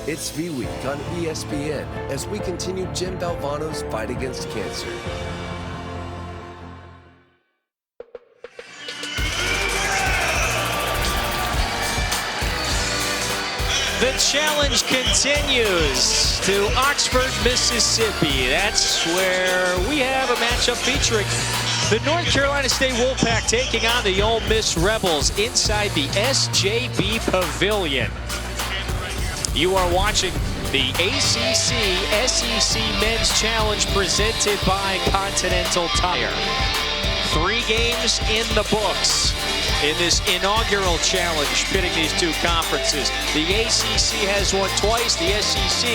It's V-Week on ESPN as we continue Jim Valvano's fight against cancer. The challenge continues to Oxford, Mississippi. That's where we have a matchup featuring the North Carolina State Wolfpack taking on the Ole Miss Rebels inside the SJB Pavilion. You are watching the ACC SEC Men's Challenge presented by Continental Tire. 3 games in the books in this inaugural challenge pitting these two conferences. The ACC has won twice, the SEC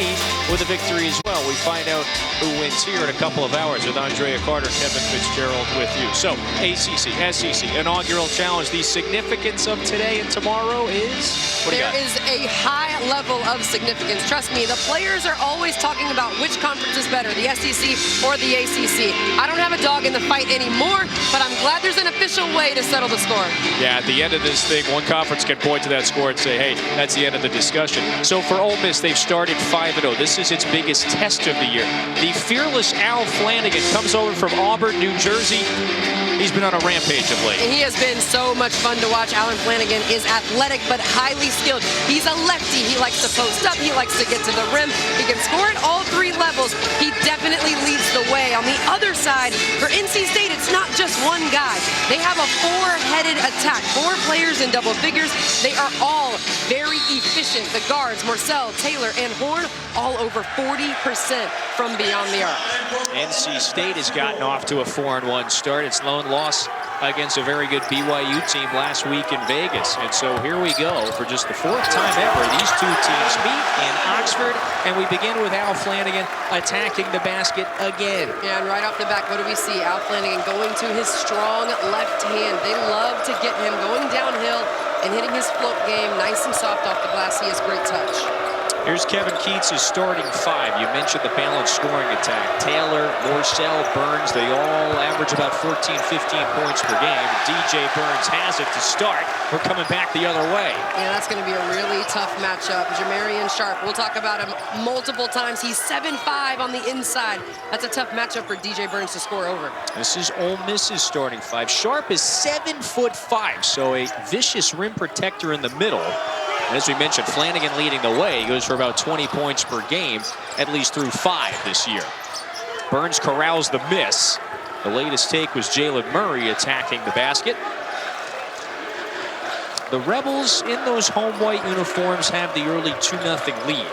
with a victory as well. We find out who wins here in a couple of hours with Andrea Carter, Kevin Fitzgerald with you. So ACC, SEC, inaugural challenge. The significance of today and tomorrow is? There is a high level of significance. Trust me, the players are always talking about which conference is better, the SEC or the ACC. I don't have a dog in the fight anymore, but I'm glad there's an official way to settle the score. Yeah, at the end of this thing, one conference can point to that score and say, hey, that's the end of the discussion. So for Ole Miss, they've started 5-0. This is its biggest test of the year. The fearless Al Flanagan comes over from Auburn, New Jersey. He's been on a rampage of late. He has been so much fun to watch. Alan Flanagan is athletic but highly skilled. He's a lefty. He likes to post up. He likes to get to the rim. He can score at all 3 levels. He definitely leads the way. On the other side, for NC State, it's not just one guy. They have a 4-headed attack. 4 players in double figures. They are all very efficient. The guards, Marcel, Taylor, and Horn, all over 40% from beyond the arc. NC State has gotten off to a 4-1 start. Its lone loss against a very good BYU team last week in Vegas. And so here we go for just the 4th time ever. These two teams meet in Oxford, and we begin with Al Flanagan attacking the basket again. Yeah, and right off the bat, what do we see? Al Flanagan going to his strong left hand. They love to get him going downhill and hitting his float game nice and soft off the glass. He has great touch. Here's Kevin Keats' starting 5. You mentioned the balanced scoring attack. Taylor, Morcell, Burns, they all average about 14, 15 points per game. DJ Burns has it to start. We're coming back the other way. Yeah, that's going to be a really tough matchup. Jamarian Sharp, we'll talk about him multiple times. He's 7'5" on the inside. That's a tough matchup for DJ Burns to score over. This is Ole Miss's starting 5. Sharp is 7'5", so a vicious rim protector in the middle. And as we mentioned, Flanagan leading the way. He goes for about 20 points per game, at least through 5 this year. Burns corrals the miss. The latest take was Jalen Murray attacking the basket. The Rebels in those home white uniforms have the early 2-0 lead.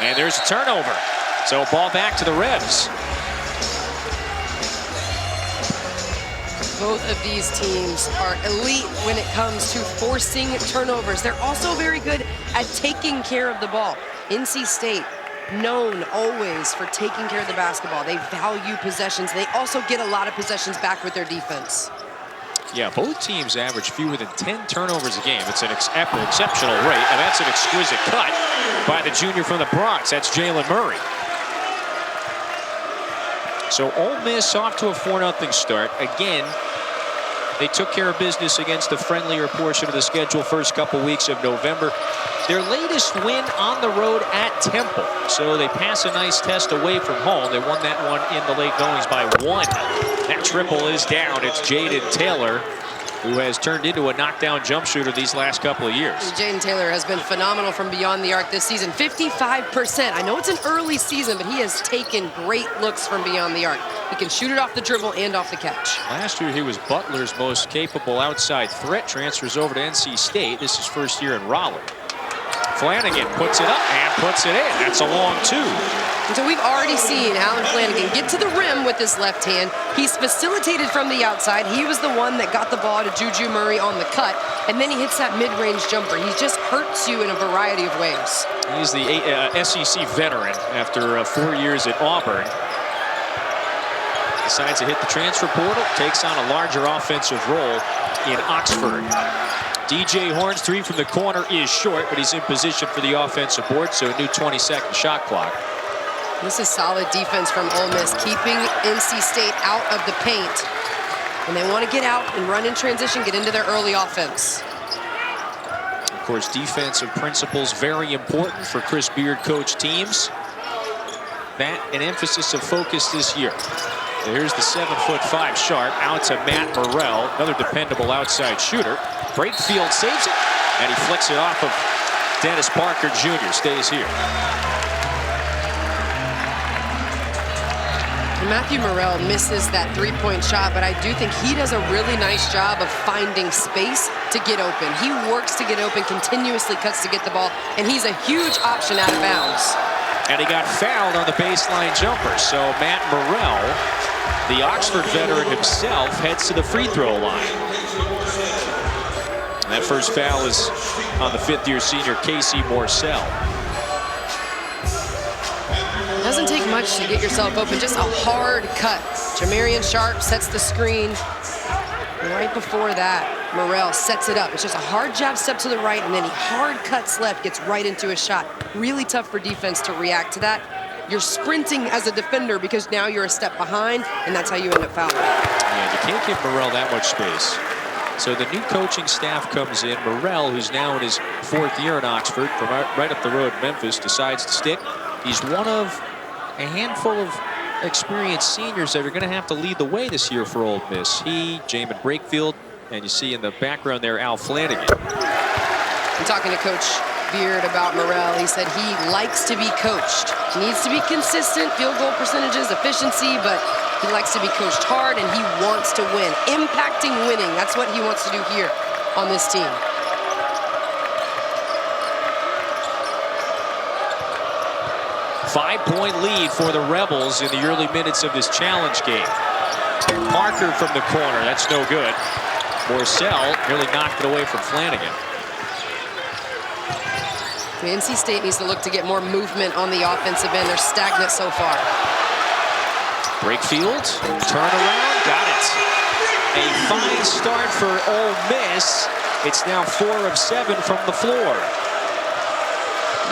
And there's a turnover. So ball back to the Rebs. Both of these teams are elite when it comes to forcing turnovers. They're also very good at taking care of the ball. NC State, known always for taking care of the basketball. They value possessions. They also get a lot of possessions back with their defense. Yeah, both teams average fewer than 10 turnovers a game. It's an exceptional rate, and that's an exquisite cut by the junior from the Bronx. That's Jalen Murray. So Ole Miss off to a 4-0 start. Again, they took care of business against the friendlier portion of the schedule first couple weeks of November. Their latest win on the road at Temple. So they pass a nice test away from home. They won that one in the late goings by 1. That triple is down. It's Jaden Taylor, who has turned into a knockdown jump shooter these last couple of years. Jaden Taylor has been phenomenal from beyond the arc this season. 55%. I know it's an early season, but he has taken great looks from beyond the arc. He can shoot it off the dribble and off the catch. Last year, he was Butler's most capable outside threat. Transfers over to NC State. This is first year in Raleigh. Flanagan puts it up and puts it in. That's a long 2. And so we've already seen Alan Flanagan get to the rim with his left hand. He's facilitated from the outside. He was the one that got the ball to Juju Murray on the cut, and then he hits that mid-range jumper. He just hurts you in a variety of ways. He's the SEC veteran after 4 years at Auburn. Decides to hit the transfer portal, takes on a larger offensive role in Oxford. DJ Horn's 3 from the corner is short, but he's in position for the offensive board, so a new 20-second shot clock. This is solid defense from Ole Miss, keeping NC State out of the paint. And they want to get out and run in transition, get into their early offense. course, defensive principles very important for Chris Beard coach teams. That an emphasis of focus this year. So here's the 7'5" Sharp out to Matt Morrell, another dependable outside shooter. Brakefield saves it, and he flicks it off of Dennis Parker Jr. Stays here. Matthew Morrell misses that three-point shot, but I do think he does a really nice job of finding space to get open. He works to get open, continuously cuts to get the ball, and he's a huge option out of bounds. And he got fouled on the baseline jumper. So Matt Morrell, the Oxford veteran himself, heads to the free throw line. And that first foul is on the fifth-year senior Casey Morsell. Doesn't take much to get yourself open, just a hard cut. Jamarian Sharp sets the screen. Right before that, Morrell sets it up. It's just a hard jab step to the right, and then he hard cuts left, gets right into a shot. Really tough for defense to react to that. You're sprinting as a defender because now you're a step behind, and that's how you end up fouling. Yeah, you can't give Morrell that much space. So the new coaching staff comes in. Morrell, who's now in his fourth year in Oxford, from right up the road in Memphis, decides to stick. He's one of a handful of experienced seniors that are going to have to lead the way this year for Ole Miss. He, Jamin Brakefield, and you see in the background there Al Flanagan. I'm talking to Coach Beard about Morrell. He said he likes to be coached. He needs to be consistent, field goal percentages, efficiency, but he likes to be coached hard, and he wants to win. Impacting winning, that's what he wants to do here on this team. Five-point lead for the Rebels in the early minutes of this challenge game. Parker from the corner, that's no good. Morsell nearly knocked it away from Flanagan. NC State needs to look to get more movement on the offensive end. They're stagnant so far. Brakefield, turn around, got it. A fine start for Ole Miss. It's now 4 of 7 from the floor.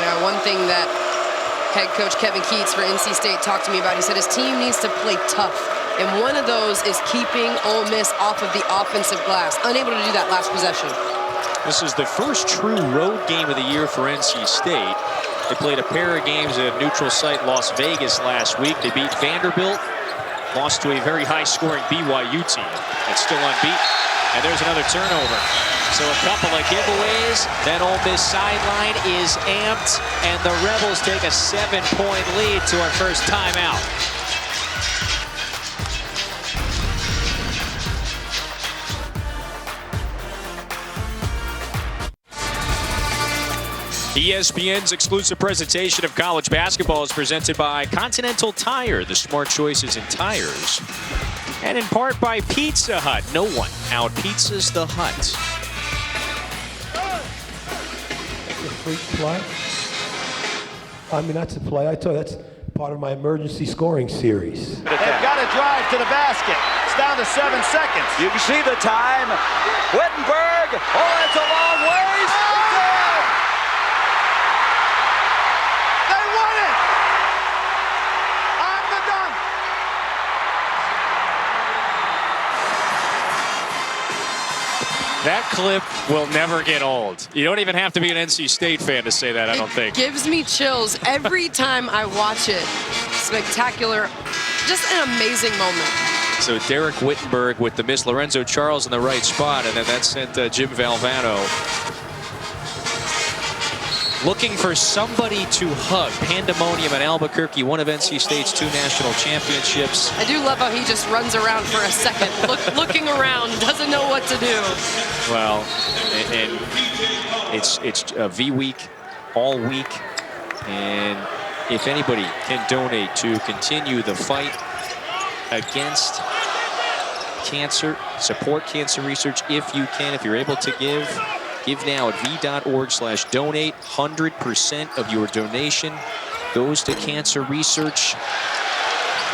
Now, one thing that head coach Kevin Keats for NC State talked to me about, he said his team needs to play tough. And one of those is keeping Ole Miss off of the offensive glass. Unable to do that last possession. This is the first true road game of the year for NC State. They played a pair of games at neutral site Las Vegas last week. They beat Vanderbilt, lost to a very high-scoring BYU team that's still unbeaten. And there's another turnover. So a couple of giveaways. That Ole Miss sideline is amped, and the Rebels take a 7-point lead to our first timeout. ESPN's exclusive presentation of college basketball is presented by Continental Tire, the smart choices in tires. And in part by Pizza Hut. No one out-pizzas the Hut. A freak play? I mean, that's a play. I told you, that's part of my emergency scoring series. They've got to drive to the basket. It's down to 7 seconds. You can see the time. Wittenberg. Oh, that's a long ways. They won it! On the dunk. That clip will never get old. You don't even have to be an NC State fan to say that, I don't think. It gives me chills every time I watch it. Spectacular. Just an amazing moment. So Derek Wittenberg with the miss. Lorenzo Charles in the right spot, and then that sent Jim Valvano looking for somebody to hug. Pandemonium in Albuquerque, one of NC State's 2 national championships. I do love how he just runs around for a second, looking around, doesn't know what to do. Well, and it's a V week, all week, and if anybody can donate to continue the fight against cancer, support cancer research if you can, if you're able to give now at v.org/donate. 100% of your donation goes to cancer research.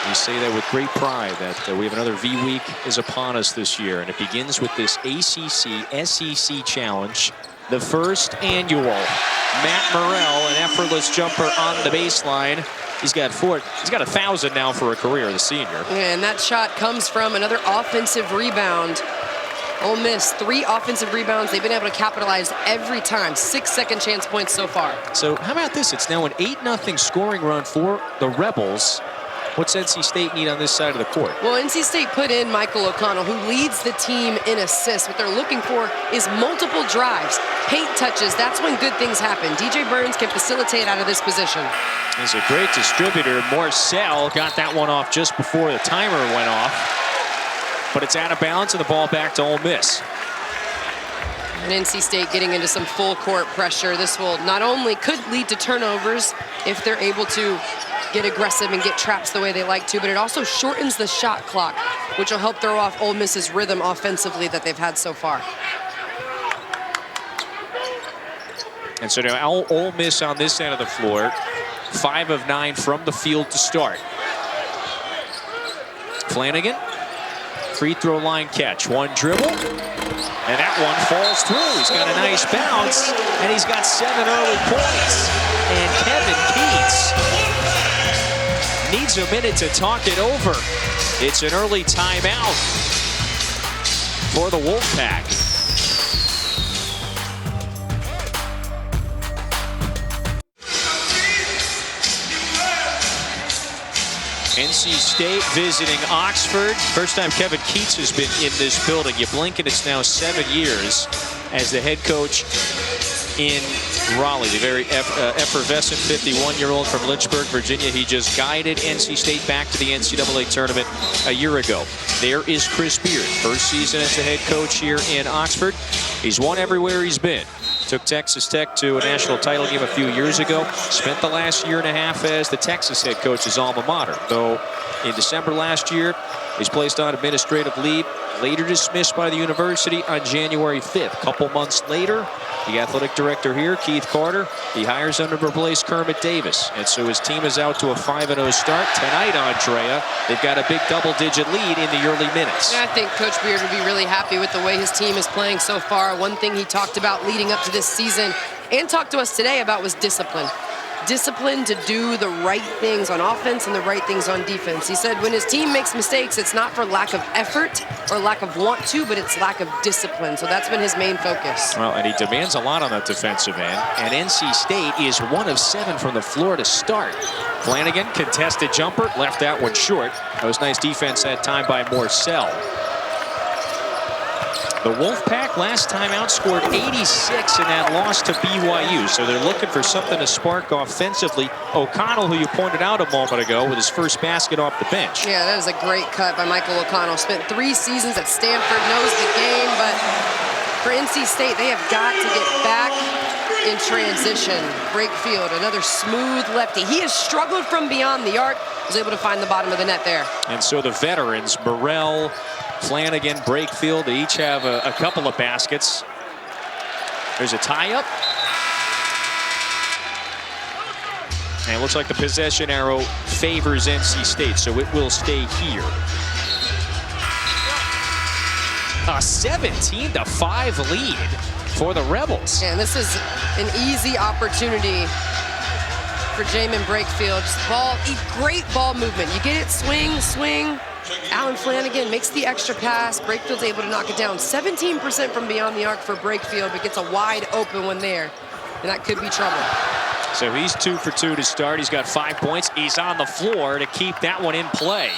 We say that with great pride that we have another V week is upon us this year, and it begins with this ACC-SEC challenge, the first annual. Matt Morrell, an effortless jumper on the baseline. He's got 1,000 now for a career, the senior. And that shot comes from another offensive rebound. Ole Miss, 3 offensive rebounds. They've been able to capitalize every time. 6 second chance points so far. So how about this? It's now an 8-0 scoring run for the Rebels. What's NC State need on this side of the court? Well, NC State put in Michael O'Connell, who leads the team in assists. What they're looking for is multiple drives, paint touches. That's when good things happen. DJ Burns can facilitate out of this position. He's a great distributor. Marcel got that one off just before the timer went off. But it's out of bounds and the ball back to Ole Miss. And NC State getting into some full court pressure. This will not only could lead to turnovers if they're able to get aggressive and get traps the way they like to, but it also shortens the shot clock, which will help throw off Ole Miss's rhythm offensively that they've had so far. And so now Ole Miss on this end of the floor, 5 of 9 from the field to start. Flanagan, free throw line catch, 1 dribble, and that one falls through. He's got a nice bounce, and he's got 7 early points. And Kevin Keats needs a minute to talk it over. It's an early timeout for the Wolfpack. NC State visiting Oxford. First time Kevin Keats has been in this building. You blink and it's now 7 years as the head coach in Raleigh, the very effervescent 51-year-old from Lynchburg, Virginia. He just guided NC State back to the NCAA tournament a year ago. There is Chris Beard, first season as the head coach here in Oxford. He's won everywhere he's been. Took Texas Tech to a national title game a few years ago. Spent the last year and a half as the Texas head coach's alma mater. Though in December last year, he's placed on administrative leave, later dismissed by the university on January 5th. A couple months later, the athletic director here, Keith Carter, he hires him to replace Kermit Davis. And so his team is out to a 5-0 start. Tonight, Andrea, they've got a big double-digit lead in the early minutes. Yeah, I think Coach Beard would be really happy with the way his team is playing so far. One thing he talked about leading up to this season and talked to us today about was discipline. Discipline to do the right things on offense and the right things on defense. He said when his team makes mistakes, it's not for lack of effort or lack of want to, but it's lack of discipline. So that's been his main focus. Well, and he demands a lot on that defensive end. And NC State is 1 of 7 from the floor to start. Flanagan, contested jumper, left that one short. That was nice defense that time by Marcel. The Wolfpack last time outscored 86 in that loss to BYU. So they're looking for something to spark offensively. O'Connell, who you pointed out a moment ago, with his first basket off the bench. Yeah, that was a great cut by Michael O'Connell. Spent 3 seasons at Stanford, knows the game, but for NC State, they have got to get back in transition. Brakefield, another smooth lefty. He has struggled from beyond the arc, was able to find the bottom of the net there. And so the veterans, Burrell, Flanagan, Brakefield, they each have a couple of baskets. There's a tie-up. And it looks like the possession arrow favors NC State, so it will stay here. A 17-5 lead for the Rebels. And this is an easy opportunity for Jamin Brakefield. Great ball movement. You get it, swing, swing. Alan Flanagan makes the extra pass. Brakefield's able to knock it down. 17% from beyond the arc for Brakefield, but gets a wide open one there. And that could be trouble. So he's 2 for 2 to start. He's got 5 points. He's on the floor to keep that one in play.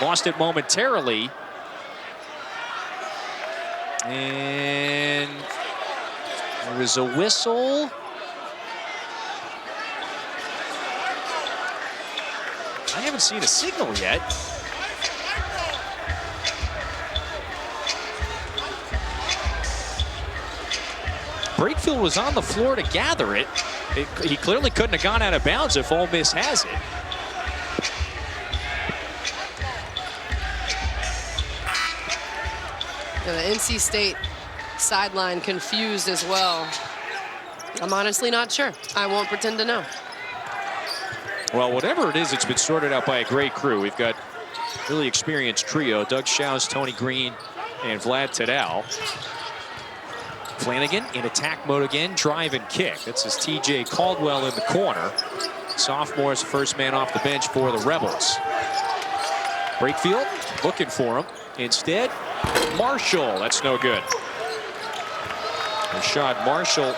Lost it momentarily. And there was a whistle. I haven't seen a signal yet. Brakefield was on the floor to gather it. He clearly couldn't have gone out of bounds if Ole Miss has it. And the NC State sideline confused as well. I'm honestly not sure. I won't pretend to know. Well, whatever it is, it's been sorted out by a great crew. We've got really experienced trio, Doug Schaus, Tony Green, and Vlad Tadal. Flanagan in attack mode again, drive and kick. That's his TJ Caldwell in the corner. Sophomore's the first man off the bench for the Rebels. Brakefield looking for him. Instead, Marshall. That's no good. Rashad Marshall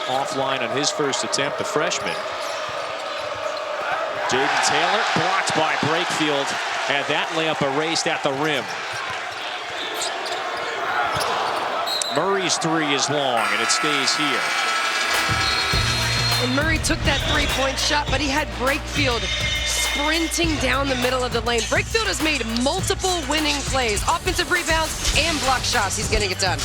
offline on his first attempt, the freshman. Jaden Taylor blocked by Brakefield. Had that layup erased at the rim. Murray's three is long, and it stays here. And Murray took that three-point shot, but he had Brakefield sprinting down the middle of the lane. Brakefield has made multiple winning plays, offensive rebounds and block shots. He's getting it done.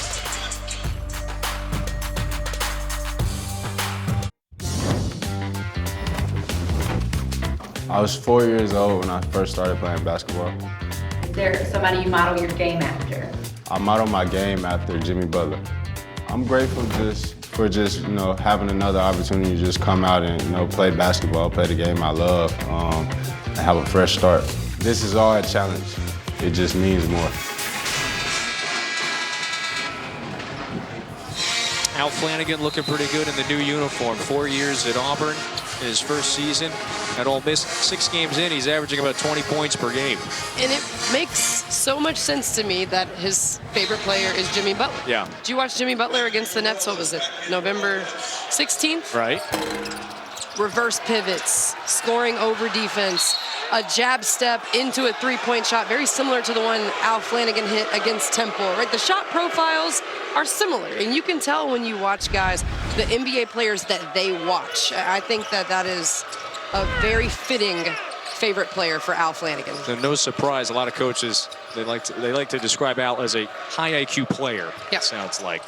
I was 4 years old when I first started playing basketball. Is there somebody you model your game after? I model my game after Jimmy Butler. I'm grateful for having another opportunity to just come out and play basketball, play the game I love, and have a fresh start. This is all a challenge. It just means more. Al Flanagan looking pretty good in the new uniform. 4 years at Auburn in his first season. At Ole Miss, 6 games in, he's averaging about 20 points per game. And it makes so much sense to me that his favorite player is Jimmy Butler. Yeah. Did you watch Jimmy Butler against the Nets? What was it, November 16th? Right. Reverse pivots, scoring over defense, a jab step into a three-point shot, very similar to the one Al Flanagan hit against Temple, right? The shot profiles are similar, and you can tell when you watch guys, the NBA players that they watch. I think that is a very fitting favorite player for Al Flanagan. So no surprise, a lot of coaches, they like to describe Al as a high IQ player. Yep. Sounds like.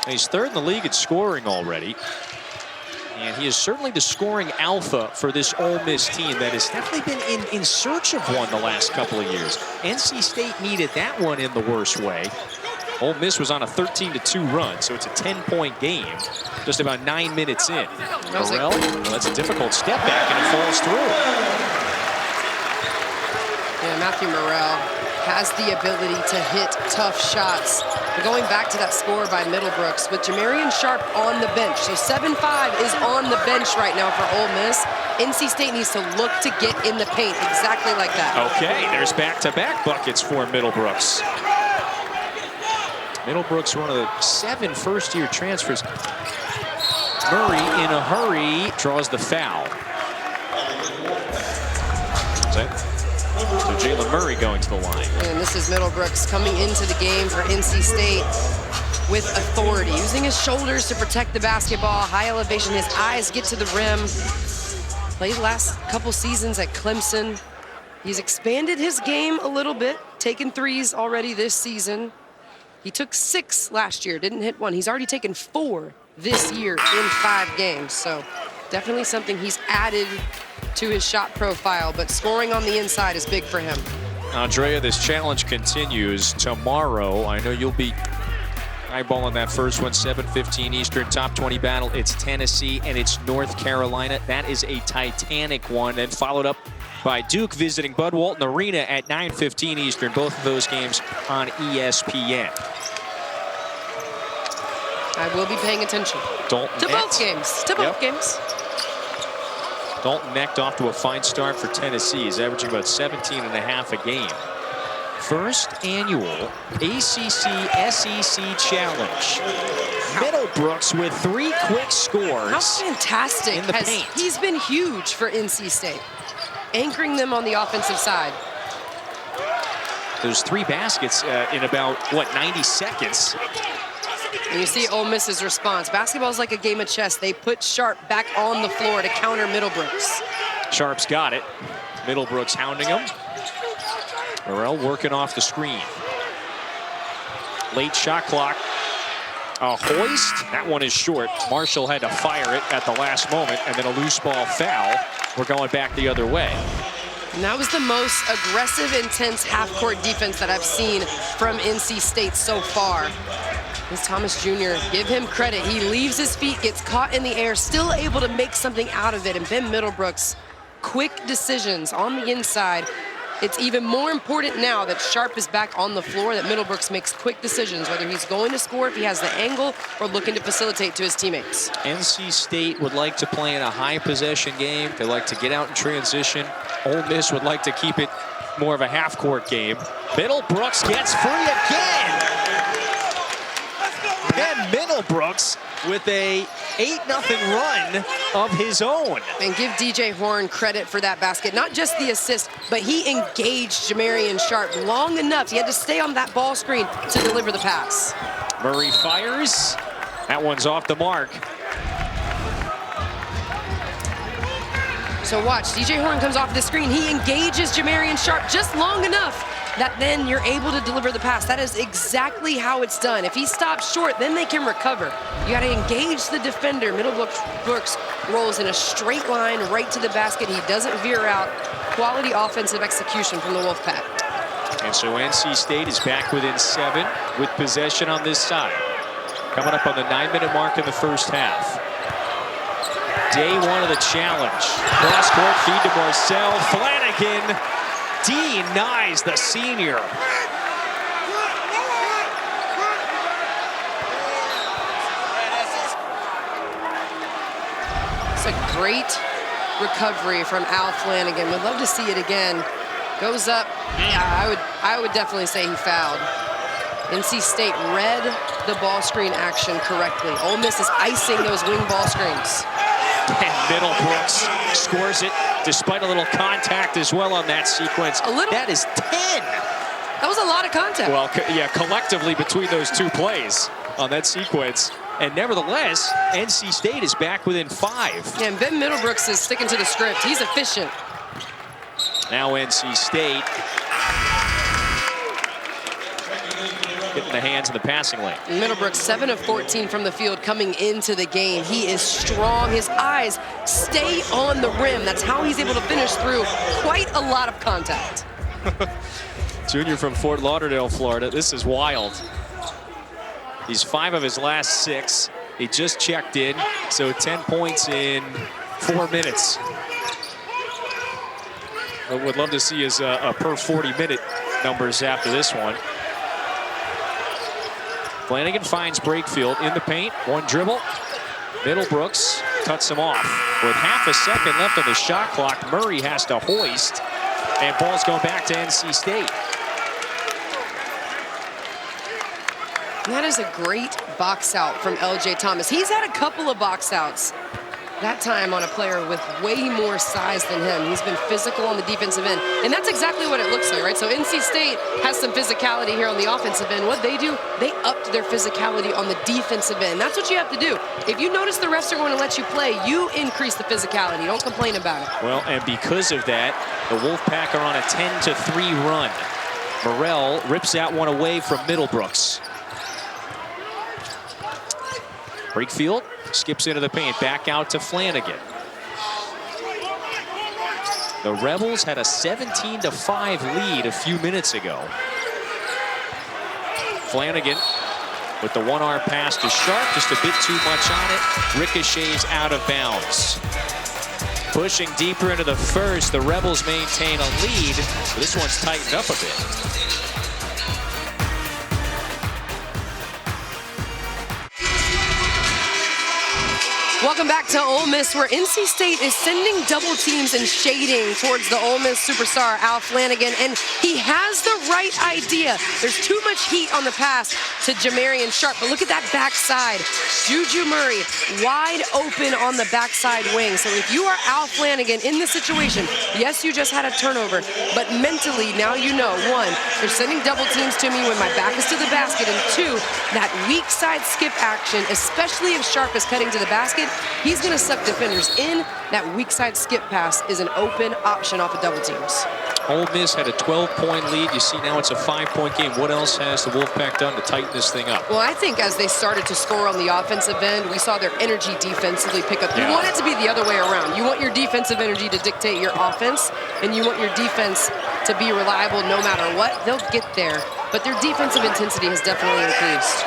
And he's third in the league in scoring already. And he is certainly the scoring alpha for this Ole Miss team that has definitely been in search of one the last couple of years. NC State needed that one in the worst way. Ole Miss was on a 13-2 run, so it's a 10-point game, just about 9 minutes in. Morrell, well, that's a difficult step back, and it falls through. Yeah, Matthew Morrell has the ability to hit tough shots. But going back to that score by Middlebrooks with Jamarian Sharp on the bench. So 7-5 is on the bench right now for Ole Miss. NC State needs to look to get in the paint exactly like that. Okay, there's back-to-back buckets for Middlebrooks. Middlebrooks, one of the 7 first-year transfers. Murray, in a hurry, draws the foul. So Jalen Murray going to the line. And this is Middlebrooks coming into the game for NC State with authority, using his shoulders to protect the basketball, high elevation, his eyes get to the rim. Played last couple seasons at Clemson. He's expanded his game a little bit, taken threes already this season. He took 6 last year, didn't hit 1. He's already taken 4 this year in 5 games. So definitely something he's added to his shot profile, but scoring on the inside is big for him. Andrea, this challenge continues tomorrow. I know you'll be eyeballing that first one, 7:15 Eastern, top 20 battle. It's Tennessee and it's North Carolina. That is a titanic one, and followed up by Duke visiting Bud Walton Arena at 9:15 Eastern. Both of those games on ESPN. I will be paying attention Dalton to both games. Both games. Dalton Knecht off to a fine start for Tennessee. He's averaging about 17.5 a game. First annual ACC-SEC Challenge. Middlebrooks with 3 quick scores. How fantastic in the paint. He's been huge for NC State, anchoring them on the offensive side. Those 3 baskets in about, 90 seconds. And you see Ole Miss's response. Basketball is like a game of chess. They put Sharp back on the floor to counter Middlebrooks. Sharp's got it. Middlebrooks hounding him. Morrell working off the screen. Late shot clock. A hoist. That one is short. Marshall had to fire it at the last moment, and then a loose ball foul. We're going back the other way. And that was the most aggressive, intense half-court defense that I've seen from NC State so far. This Thomas Jr., give him credit. He leaves his feet, gets caught in the air, still able to make something out of it. And Ben Middlebrooks, quick decisions on the inside. It's even more important now that Sharp is back on the floor, that Middlebrooks makes quick decisions, whether he's going to score if he has the angle or looking to facilitate to his teammates. NC State would like to play in a high possession game. They like to get out in transition. Ole Miss would like to keep it more of a half-court game. Middlebrooks gets free again. Ben Middlebrooks with a 8-0 run of his own. And give DJ Horn credit for that basket. Not just the assist, but he engaged Jamarian Sharp long enough. He had to stay on that ball screen to deliver the pass. Murray fires. That one's off the mark. So watch, DJ Horn comes off the screen. He engages Jamarian Sharp just long enough that then you're able to deliver the pass. That is exactly how it's done. If he stops short, then they can recover. You got to engage the defender. Middlebrooks rolls in a straight line right to the basket. He doesn't veer out. Quality offensive execution from the Wolfpack. And so NC State is back within 7 with possession on this side. Coming up on the 9-minute mark in the first half. Day 1 of the challenge. Cross-court feed to Marcel Flanagan. Denies the senior. It's a great recovery from Al Flanagan. Would love to see it again. Goes up. Yeah, I would definitely say he fouled. NC State read the ball screen action correctly. Ole Miss is icing those wing ball screens. And Middlebrooks scores it despite a little contact as well on that sequence. That is 10. That was a lot of contact. Well, yeah, collectively between those two plays on that sequence. And nevertheless, NC State is back within 5. Yeah, and Ben Middlebrooks is sticking to the script. He's efficient. Now NC State getting the hands in the passing lane. Middlebrooks 7 of 14 from the field coming into the game. He is strong. His eyes stay on the rim. That's how he's able to finish through quite a lot of contact. Junior from Fort Lauderdale, Florida. This is wild. He's 5 of his last 6. He just checked in, so 10 points in 4 minutes. I would love to see his per 40-minute numbers after this one. Flanagan finds Brakefield in the paint. One dribble. Middlebrooks cuts him off. With half a second left on the shot clock, Murray has to hoist. And ball's going back to NC State. That is a great box out from LJ Thomas. He's had a couple of box outs. That time on a player with way more size than him. He's been physical on the defensive end. And that's exactly what it looks like, right? So NC State has some physicality here on the offensive end. What they do, they upped their physicality on the defensive end. That's what you have to do. If you notice the refs are going to let you play, you increase the physicality. Don't complain about it. Well, and because of that, the Wolfpack are on a 10-3 run. Morrell rips that one away from Middlebrooks. Brakefield skips into the paint, back out to Flanagan. The Rebels had a 17-5 lead a few minutes ago. Flanagan with the one-arm pass to Sharp, just a bit too much on it. Ricochets out of bounds. Pushing deeper into the first, the Rebels maintain a lead. This one's tightened up a bit. Welcome back to Ole Miss, where NC State is sending double teams and shading towards the Ole Miss superstar, Al Flanagan, and he has the right idea. There's too much heat on the pass to Jamarian Sharp, but look at that backside. Juju Murray wide open on the backside wing. So if you are Al Flanagan in this situation, yes, you just had a turnover, but mentally now you know, 1, they're sending double teams to me when my back is to the basket, and 2, that weak side skip action, especially if Sharp is cutting to the basket, he's going to suck defenders in. That weak side skip pass is an open option off of double teams. Ole Miss had a 12-point lead. You see now it's a 5-point game. What else has the Wolfpack done to tighten this thing up? Well, I think as they started to score on the offensive end, we saw their energy defensively pick up. You want it to be the other way around. You want your defensive energy to dictate your offense, and you want your defense to be reliable no matter what. They'll get there, but their defensive intensity has definitely increased.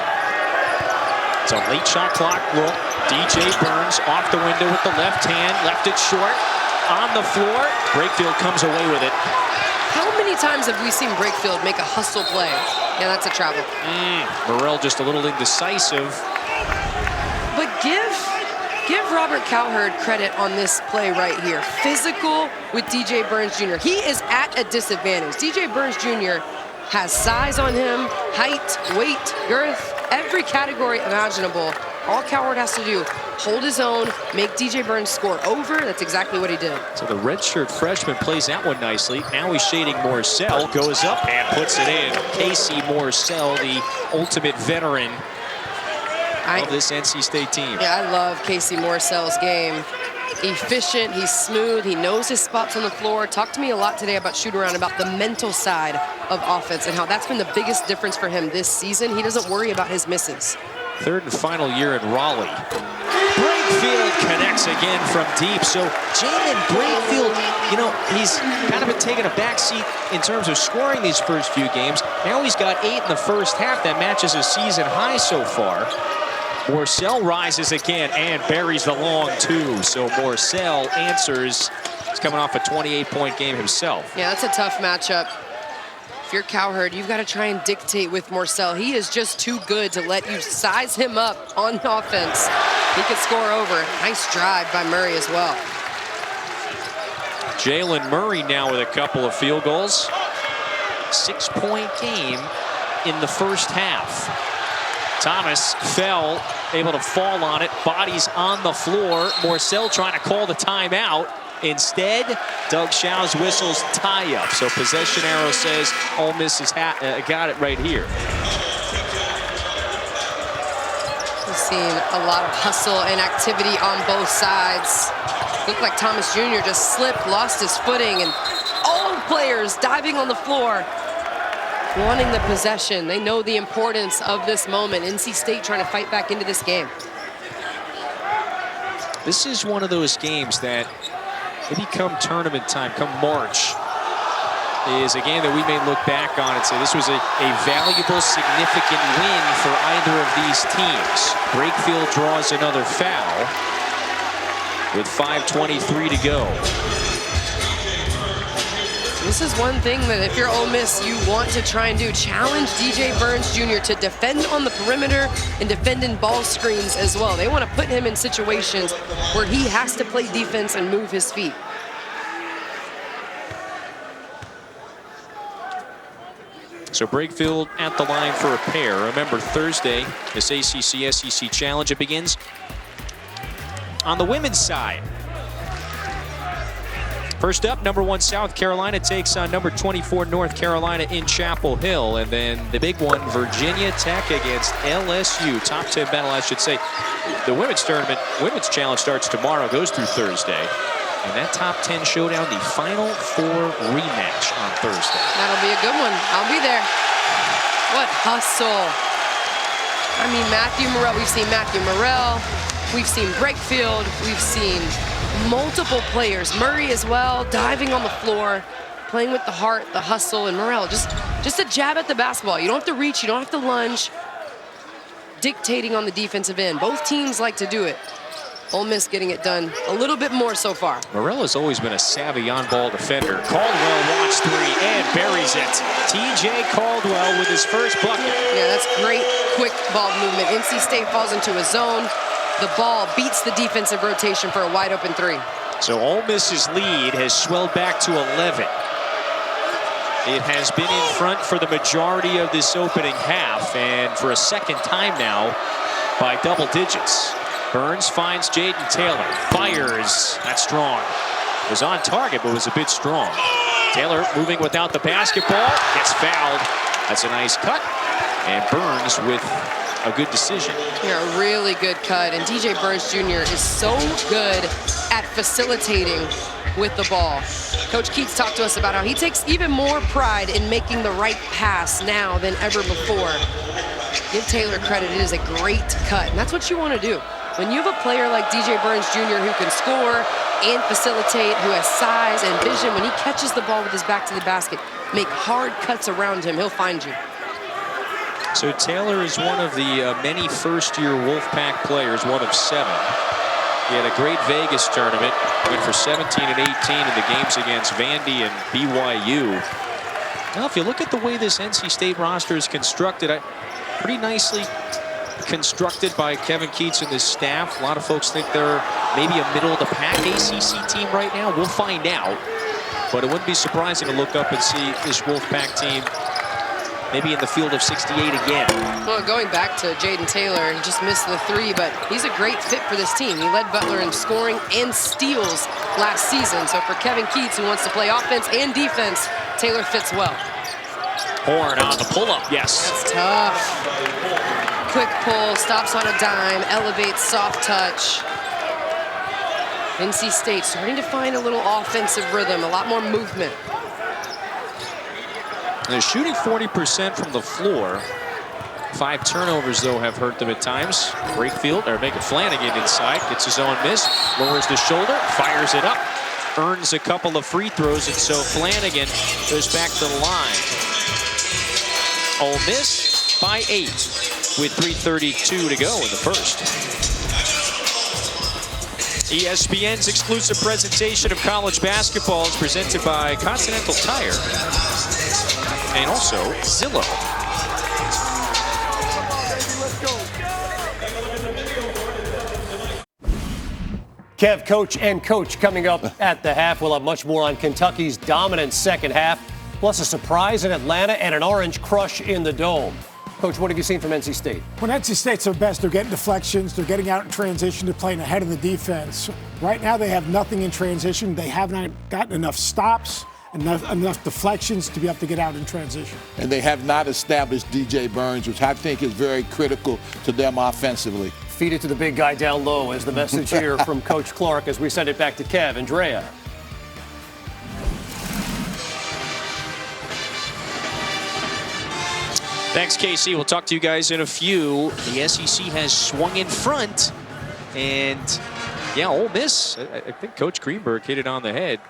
It's a late shot clock look. DJ Burns off the window with the left hand, left it short. On the floor, Brakefield comes away with it. How many times have we seen Brakefield make a hustle play? Yeah, that's a travel. Morrell just a little indecisive. But give Robert Cowherd credit on this play right here. Physical with DJ Burns Jr. He is at a disadvantage. DJ Burns Jr. has size on him, height, weight, girth, every category imaginable. All Cowherd has to do, hold his own, make DJ Burns score over. That's exactly what he did. So the redshirt freshman plays that one nicely. Now he's shading Morcell, goes up and puts it in. Casey Morcell, the ultimate veteran of this NC State team. Yeah, I love Casey Morcell's game. Efficient, he's smooth, he knows his spots on the floor. Talked to me a lot today about shoot-around, about the mental side of offense and how that's been the biggest difference for him this season. He doesn't worry about his misses. Third and final year at Raleigh. Brakefield connects again from deep. So Jalen Brakefield, you know, he's kind of been taking a backseat in terms of scoring these first few games. Now he's got 8 in the first half. That matches his season high so far. Morcell rises again and buries the long 2. So Morcell answers. He's coming off a 28-point game himself. Yeah, that's a tough matchup. If you're Cowherd, you've got to try and dictate with Morcell. He is just too good to let you size him up on offense. He could score over. Nice drive by Murray as well. Jalen Murray now with a couple of field goals. 6-point game in the first half. Thomas fell, able to fall on it. Bodies on the floor. Morcell trying to call the timeout. Instead, Doug Shaw's whistles tie up. So possession arrow says Ole Miss has got it right here. We've seen a lot of hustle and activity on both sides. Looked like Thomas Jr. just slipped, lost his footing, and all players diving on the floor, wanting the possession. They know the importance of this moment. NC State trying to fight back into this game. This is one of those games that maybe come tournament time, come March, is a game that we may look back on and say this was a valuable, significant win for either of these teams. Brakefield draws another foul with 5:23 to go. This is one thing that if you're Ole Miss, you want to try and do. Challenge DJ Burns Jr. to defend on the perimeter and defend in ball screens as well. They want to put him in situations where he has to play defense and move his feet. So Brakefield at the line for a pair. Remember, Thursday, this ACC-SEC Challenge, it begins on the women's side. First up, number 1 South Carolina takes on number 24 North Carolina in Chapel Hill. And then the big one, Virginia Tech against LSU. Top 10 battle, I should say. The women's tournament, women's challenge starts tomorrow, goes through Thursday. And that top 10 showdown, the Final Four rematch on Thursday. That'll be a good one. I'll be there. What hustle. I mean, Matthew Morrell, we've seen Matthew Morrell. We've seen Brakefield. We've seen multiple players, Murray as well, diving on the floor, playing with the heart, the hustle, and Morrell. Just a jab at the basketball. You don't have to reach, you don't have to lunge. Dictating on the defensive end. Both teams like to do it. Ole Miss getting it done a little bit more so far. Morrell has always been a savvy on-ball defender. Caldwell wants 3 and buries it. TJ Caldwell with his first bucket. Yeah, that's great, quick ball movement. NC State falls into a zone. The ball beats the defensive rotation for a wide open 3. So Ole Miss's lead has swelled back to 11. It has been in front for the majority of this opening half, and for a second time now by double digits. Burns finds Jaden Taylor, fires, that's strong. Was on target, but was a bit strong. Taylor moving without the basketball, gets fouled. That's a nice cut, and Burns with a good decision. Yeah, a really good cut, and DJ Burns Jr. is so good at facilitating with the ball. Coach Keats talked to us about how he takes even more pride in making the right pass now than ever before. Give Taylor credit, it is a great cut, and that's what you want to do. When you have a player like DJ Burns Jr. who can score and facilitate, who has size and vision, when he catches the ball with his back to the basket, make hard cuts around him, he'll find you. So Taylor is one of the many first-year Wolfpack players, one of 7. He had a great Vegas tournament, went for 17 and 18 in the games against Vandy and BYU. Now, if you look at the way this NC State roster is constructed, pretty nicely constructed by Kevin Keats and his staff. A lot of folks think they're maybe a middle-of-the-pack ACC team right now. We'll find out. But it wouldn't be surprising to look up and see this Wolfpack team maybe in the field of 68 again. Well, going back to Jaden Taylor, he just missed the 3, but he's a great fit for this team. He led Butler in scoring and steals last season. So for Kevin Keats, who wants to play offense and defense, Taylor fits well. Horn on the pull-up, yes. That's tough. Quick pull, stops on a dime, elevates, soft touch. NC State starting to find a little offensive rhythm, a lot more movement. They're shooting 40% from the floor. 5 turnovers, though, have hurt them at times. Brakefield, or make it Flanagan inside, gets his own miss, lowers the shoulder, fires it up, earns a couple of free throws, and so Flanagan goes back to the line. Ole Miss by 8 with 3:32 to go in the first. ESPN's exclusive presentation of college basketball is presented by Continental Tire and also Zillow. Kev, Coach, and Coach coming up at the half. We'll have much more on Kentucky's dominant second half, plus a surprise in Atlanta and an orange crush in the Dome. Coach, what have you seen from NC State? When NC State's their best, they're getting deflections, they're getting out in transition, they're playing ahead of the defense. Right now they have nothing in transition. They haven't gotten enough stops, enough deflections to be able to get out in transition. And they have not established DJ Burns, which I think is very critical to them offensively. Feed it to the big guy down low is the message here from Coach Clark as we send it back to Kev and Drea. Thanks, Casey. We'll talk to you guys in a few. The SEC has swung in front. And, yeah, Ole Miss, I think Coach Greenberg hit it on the head.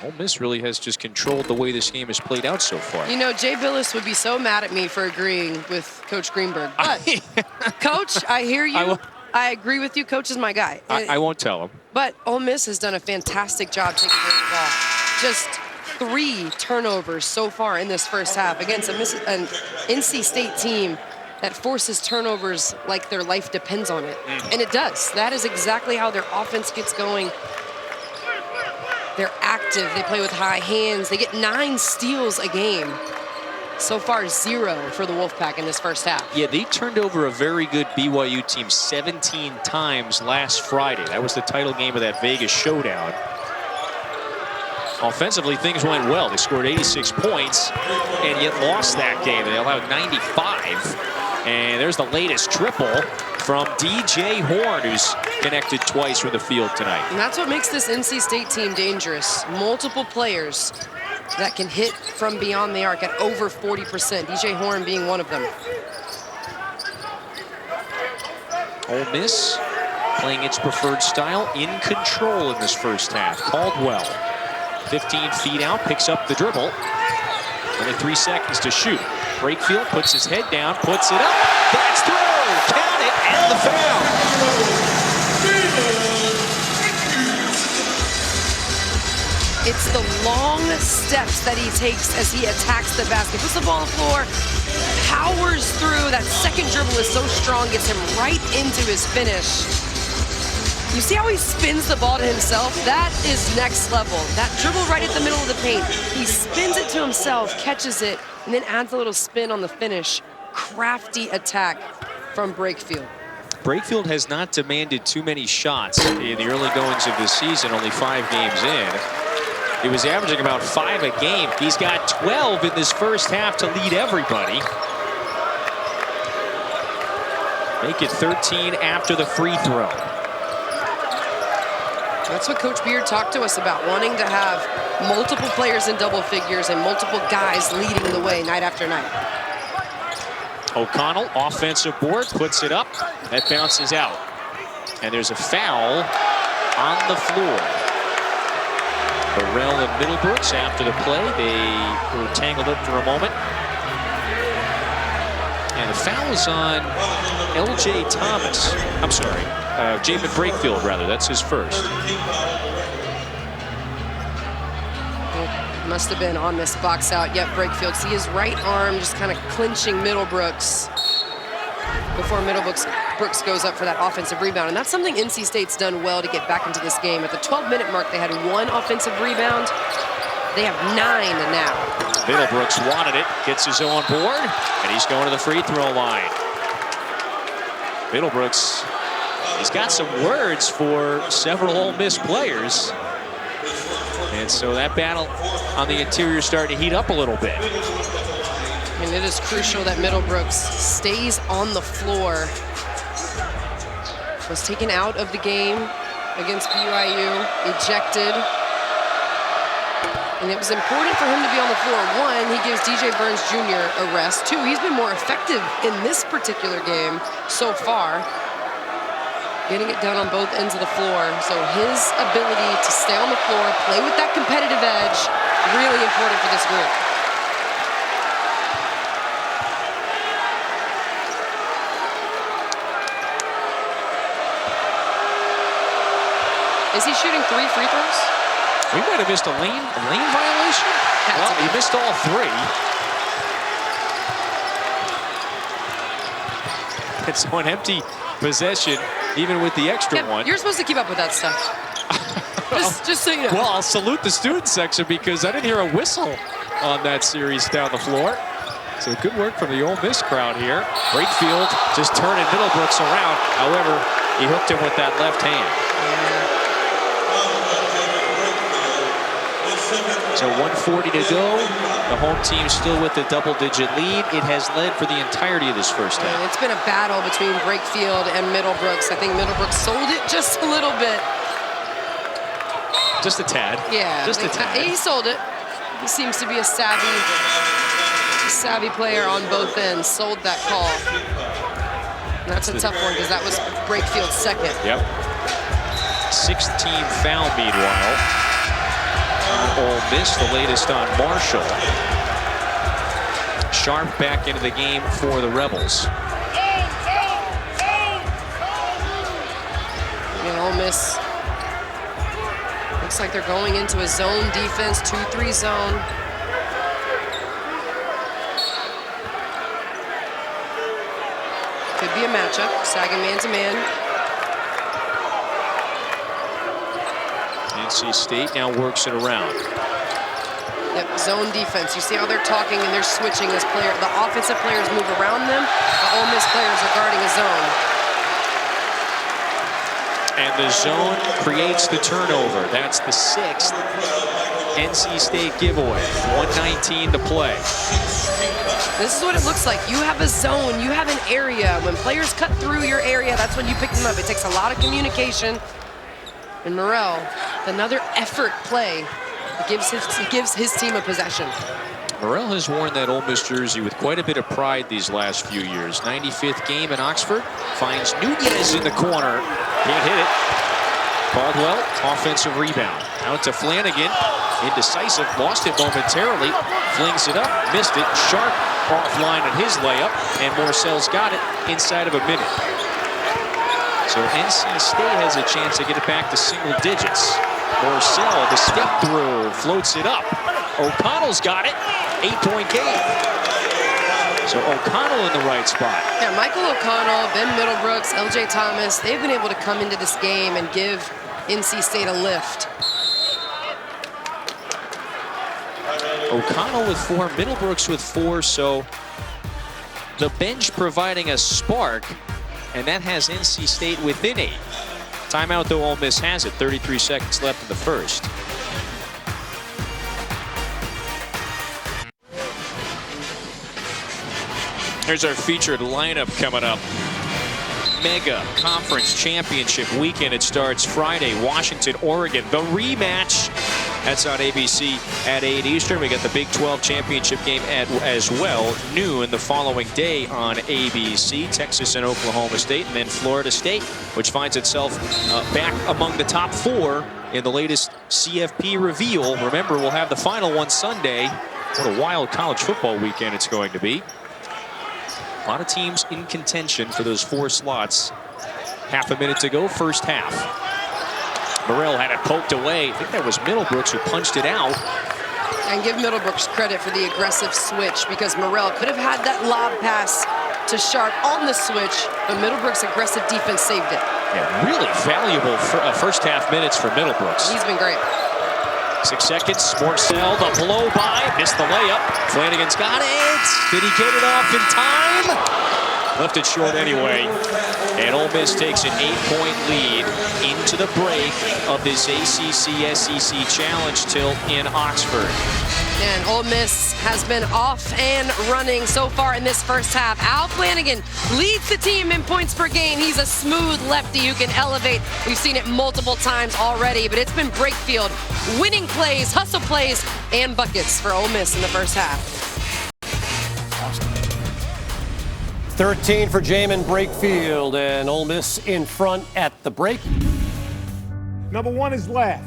Ole Miss really has just controlled the way this game has played out so far. You know, Jay Billis would be so mad at me for agreeing with Coach Greenberg. But, Coach, I hear you. I agree with you. Coach is my guy. I won't tell him. But Ole Miss has done a fantastic job taking care of the ball. Just 3 turnovers so far in this first half against an NC State team that forces turnovers like their life depends on it. And it does. That is exactly how their offense gets going. They're active. They play with high hands. They get 9 steals a game. So far, 0 for the Wolfpack in this first half. Yeah, they turned over a very good BYU team 17 times last Friday. That was the title game of that Vegas showdown. Offensively, things went well. They scored 86 points and yet lost that game. They allowed 95. And there's the latest triple from DJ Horn, who's connected twice from the field tonight. And that's what makes this NC State team dangerous. Multiple players that can hit from beyond the arc at over 40%. DJ Horn being one of them. Ole Miss playing its preferred style, in control in this first half. Caldwell, 15 feet out, picks up the dribble. Only 3 seconds to shoot. Brakefield puts his head down, puts it up. That's through. Count it, and the foul. It's the long steps that he takes as he attacks the basket. Puts the ball on the floor, powers through. That second dribble is so strong, gets him right into his finish. You see how he spins the ball to himself? That is next level. That dribble right at the middle of the paint. He spins it to himself, catches it, and then adds a little spin on the finish. Crafty attack from Brakefield. Brakefield has not demanded too many shots in the early goings of this season, only 5 games in. He was averaging about 5 a game. He's got 12 in this first half to lead everybody. Make it 13 after the free throw. That's what Coach Beard talked to us about, wanting to have multiple players in double figures and multiple guys leading the way night after night. O'Connell, offensive board, puts it up. That bounces out. And there's a foul on the floor. Burrell and Middlebrooks after the play. They were tangled up for a moment. And the foul is on L.J. Thomas. I'm sorry, Jamin Brakefield, rather. That's his first. Must have been on this box out. Yep, Brakefield. See his right arm just kind of clinching Middlebrooks before Middlebrooks Middlebrooks goes up for that offensive rebound, and that's something NC State's done well to get back into this game. At the 12-minute mark, they had 1 offensive rebound. They have 9 now. Middlebrooks wanted it, gets his own board, and he's going to the free throw line. Middlebrooks, he's got some words for several Ole Miss players. And so that battle on the interior is starting to heat up a little bit. And it is crucial that Middlebrooks stays on the floor. Was taken out of the game against BYU, ejected. And it was important for him to be on the floor. 1, he gives DJ Burns Jr. a rest. 2, he's been more effective in this particular game so far, getting it done on both ends of the floor. So his ability to stay on the floor, play with that competitive edge, really important for this group. Is he shooting 3 free throws? We might have missed a lane violation. Well, he missed all 3. It's an empty possession, even with the extra one. You're supposed to keep up with that stuff. just so you know. Well, I'll salute the student section because I didn't hear a whistle on that series down the floor. So good work from the Ole Miss crowd here. Brakefield just turning Middlebrooks around. However, he hooked him with that left hand. Yeah. So 1:40 to go. The home team still with a double-digit lead. It has led for the entirety of this first half. It's been a battle between Brakefield and Middlebrooks. I think Middlebrooks sold it just a little bit. Just a tad. Yeah, just a tad. He sold it. He seems to be a savvy player on both ends. Sold that call. And that's a tough one because that was Brakefield's second. Yep. 6th-team foul meanwhile. Ole Miss, the latest on Marshall. Sharp back into the game for the Rebels. And Ole Miss looks like they're going into a zone defense, 2-3 zone. Could be a matchup, sagging man-to-man. NC State now works it around. Yep, zone defense. You see how they're talking and they're switching as the offensive players move around them. The Ole Miss players are guarding a zone. And the zone creates the turnover. That's the 6th NC State giveaway. 1:19 to play. This is what it looks like. You have a zone, you have an area. When players cut through your area, that's when you pick them up. It takes a lot of communication. And Morrell, another effort play, gives his team a possession. Morrell has worn that Ole Miss jersey with quite a bit of pride these last few years. 95th game in Oxford, finds Nunez in the corner. Can't hit it. Caldwell, offensive rebound. Out to Flanagan, indecisive, lost it momentarily, flings it up, missed it. Sharp offline on his layup, and Morcell's got it inside of a minute. So NC State has a chance to get it back to single digits. Morcell, the step through, floats it up. O'Connell's got it, 8-point game. So O'Connell in the right spot. Yeah, Michael O'Connell, Ben Middlebrooks, LJ Thomas, they've been able to come into this game and give NC State a lift. O'Connell with 4, Middlebrooks with 4, so the bench providing a spark, and that has NC State within 8. Timeout though, Ole Miss has it, 33 seconds left in the first. Here's our featured lineup coming up. Mega Conference Championship weekend. It starts Friday, Washington, Oregon. The rematch. That's on ABC at 8 Eastern. We got the Big 12 Championship game as well. Noon the following day on ABC. Texas and Oklahoma State. And then Florida State, which finds itself back among the top 4 in the latest CFP reveal. Remember, we'll have the final one Sunday. What a wild college football weekend it's going to be. A lot of teams in contention for those 4 slots. Half a minute to go, first half. Morrell had it poked away. I think that was Middlebrooks who punched it out. And give Middlebrooks credit for the aggressive switch, because Morrell could have had that lob pass to Sharp on the switch, but Middlebrook's aggressive defense saved it. Yeah, really valuable first half minutes for Middlebrooks. He's been great. 6 seconds, Morcell, the blow by, missed the layup. Flanagan's got it. Did he get it off in time? Left it short anyway. And Ole Miss takes an 8-point lead into the break of this ACC-SEC Challenge tilt in Oxford. And Ole Miss has been off and running so far in this first half. Al Flanagan leads the team in points per game. He's a smooth lefty who can elevate. We've seen it multiple times already, but it's been Brakefield winning plays, hustle plays, and buckets for Ole Miss in the first half. 13 for Jamin Brakefield, and Ole Miss in front at the break. Number 1 is laugh.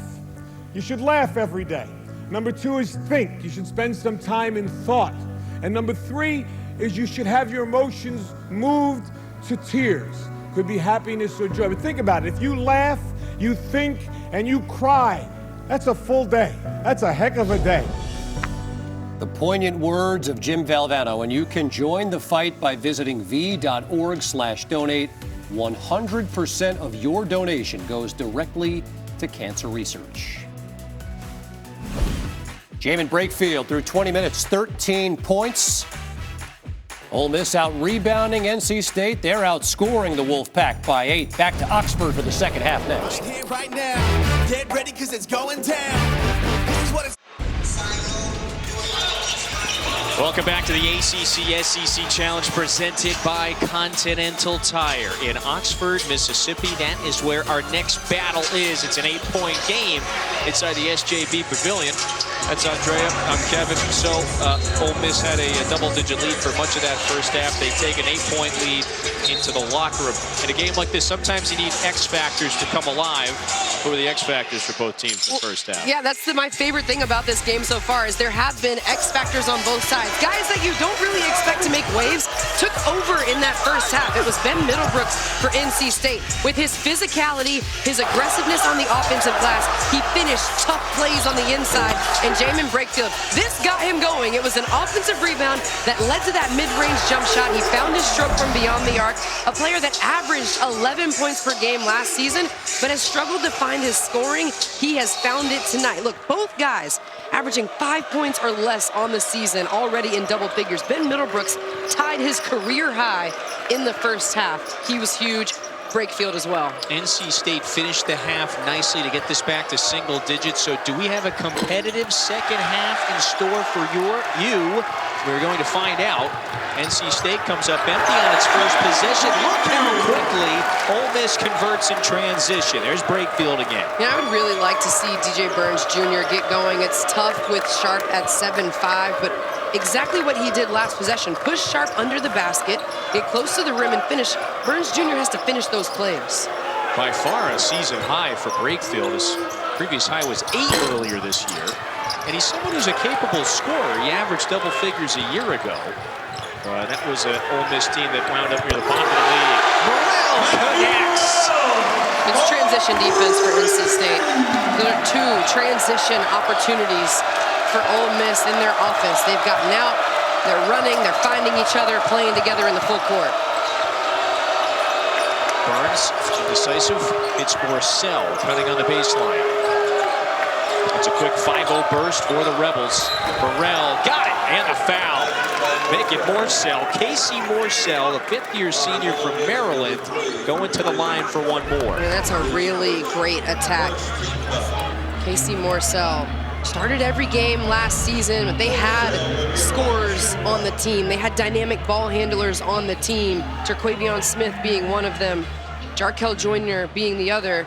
You should laugh every day. Number 2 is think. You should spend some time in thought. And number 3 is you should have your emotions moved to tears. Could be happiness or joy. But think about it. If you laugh, you think, and you cry, that's a full day. That's a heck of a day. The poignant words of Jim Valvano, and you can join the fight by visiting v.org/donate. 100% of your donation goes directly to cancer research. Jamin Brakefield through 20 minutes, 13 points. Ole Miss out rebounding NC State. They're outscoring the Wolfpack by 8. Back to Oxford for the second half next. Right here, right now. Get ready because it's going down. This is what it's. Welcome back to the ACC-SEC Challenge presented by Continental Tire in Oxford, Mississippi. That is where our next battle is. It's an 8-point game inside the SJB Pavilion. That's Andrea. I'm Kevin. So Ole Miss had a double-digit lead for much of that first half. They take an 8-point lead into the locker room. In a game like this, sometimes you need X factors to come alive. Who are the X factors for both teams in the first half? Yeah, that's my favorite thing about this game so far is there have been X factors on both sides. Guys that you don't really expect to make waves took over in that first half. It was Ben Middlebrooks for NC State. With his physicality, his aggressiveness on the offensive glass, he finished tough plays on the inside. And Jamin Brakefield, this got him going. It was an offensive rebound that led to that mid-range jump shot. He found his stroke from beyond the arc. A player that averaged 11 points per game last season, but has struggled to find his scoring. He has found it tonight. Look, both guys averaging 5 points or less on the season, already in double figures. Ben Middlebrooks tied his career high in the first half. He was huge. Brakefield as well. NC State finished the half nicely to get this back to single digits. So do we have a competitive second half in store for you? We're going to find out. NC State comes up empty on its first possession. Look how quickly Ole Miss converts in transition. There's Brakefield again. Yeah, I would really like to see DJ Burns Jr. get going. It's tough with Sharp at 7'5", but exactly what he did last possession. Push Sharp under the basket, get close to the rim and finish. Burns Jr. has to finish those plays. By far a season high for Brakefield. His previous high was 8 earlier this year. And he's someone who's a capable scorer. He averaged double figures a year ago. That was an Ole Miss team that wound up near the bottom of the league. Morrell connects. It's transition defense for NC State. There are 2 transition opportunities for Ole Miss in their offense. They've gotten out, they're running, they're finding each other, playing together in the full court. Barnes, decisive. It's Morcell cutting on the baseline. It's a quick 5-0 burst for the Rebels. Morrell got it, and a foul. Make it Morcell. Casey Morcell, the 5th-year senior from Maryland, going to the line for one more. And that's a really great attack. Casey Morcell started every game last season, but they had scorers on the team. They had dynamic ball handlers on the team. Terquavion Smith being one of them, Jarkel Joyner being the other.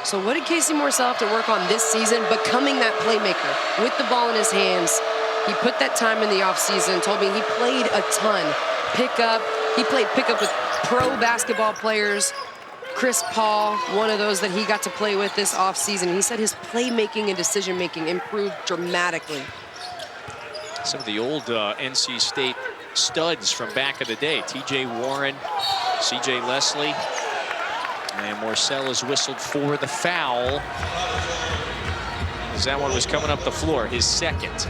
So what did Casey Morcell have to work on this season? Becoming that playmaker with the ball in his hands. He put that time in the offseason, told me he played a ton. Pickup, he played pickup with pro basketball players. Chris Paul, one of those that he got to play with this offseason. He said his playmaking and decision-making improved dramatically. Some of the old NC State studs from back in the day. T.J. Warren, C.J. Leslie. And Morcell is whistled for the foul. As that one was coming up the floor, his second.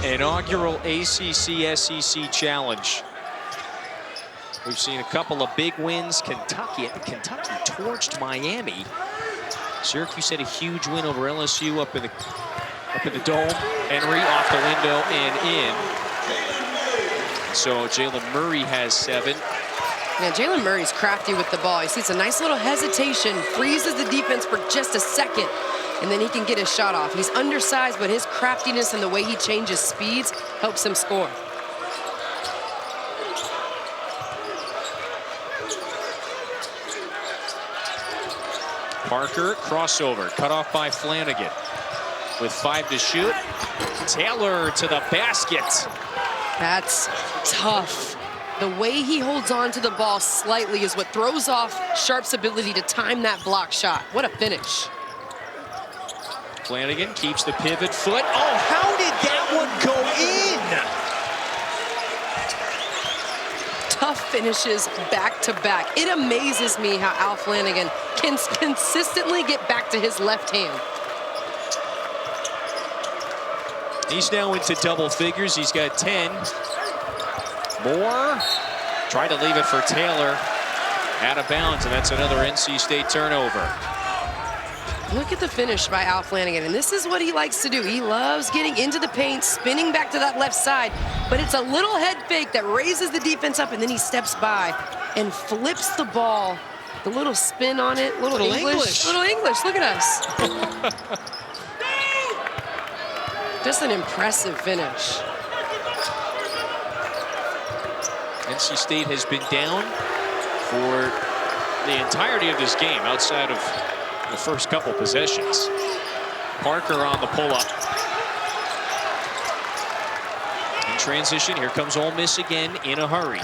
inaugural ACC-SEC challenge. We've seen a couple of big wins. Kentucky torched Miami. Syracuse had a huge win over LSU up in the dome. Henry off the window and in. So Jalen Murray has 7. Yeah, Jalen Murray's crafty with the ball. He sees a nice little hesitation, freezes the defense for just a second, and then he can get his shot off. He's undersized, but his craftiness and the way he changes speeds helps him score. Parker, crossover, cut off by Flanagan. With 5 to shoot. Taylor to the basket. That's tough. The way he holds on to the ball slightly is what throws off Sharp's ability to time that block shot. What a finish. Flanagan keeps the pivot foot. Oh, how did that one go in? Tough finishes back to back. It amazes me how Al Flanagan can consistently get back to his left hand. He's now into double figures. He's got 10. Moore tried to leave it for Taylor. Out of bounds, and that's another NC State turnover. Look at the finish by Al Flanagan, and this is what he likes to do. He loves getting into the paint, spinning back to that left side, but it's a little head fake that raises the defense up, and then he steps by and flips the ball. The little spin on it, little English. Little English, look at us. Just an impressive finish. NC State has been down for the entirety of this game outside of the first couple possessions. Parker on the pull-up. In transition, here comes Ole Miss again in a hurry.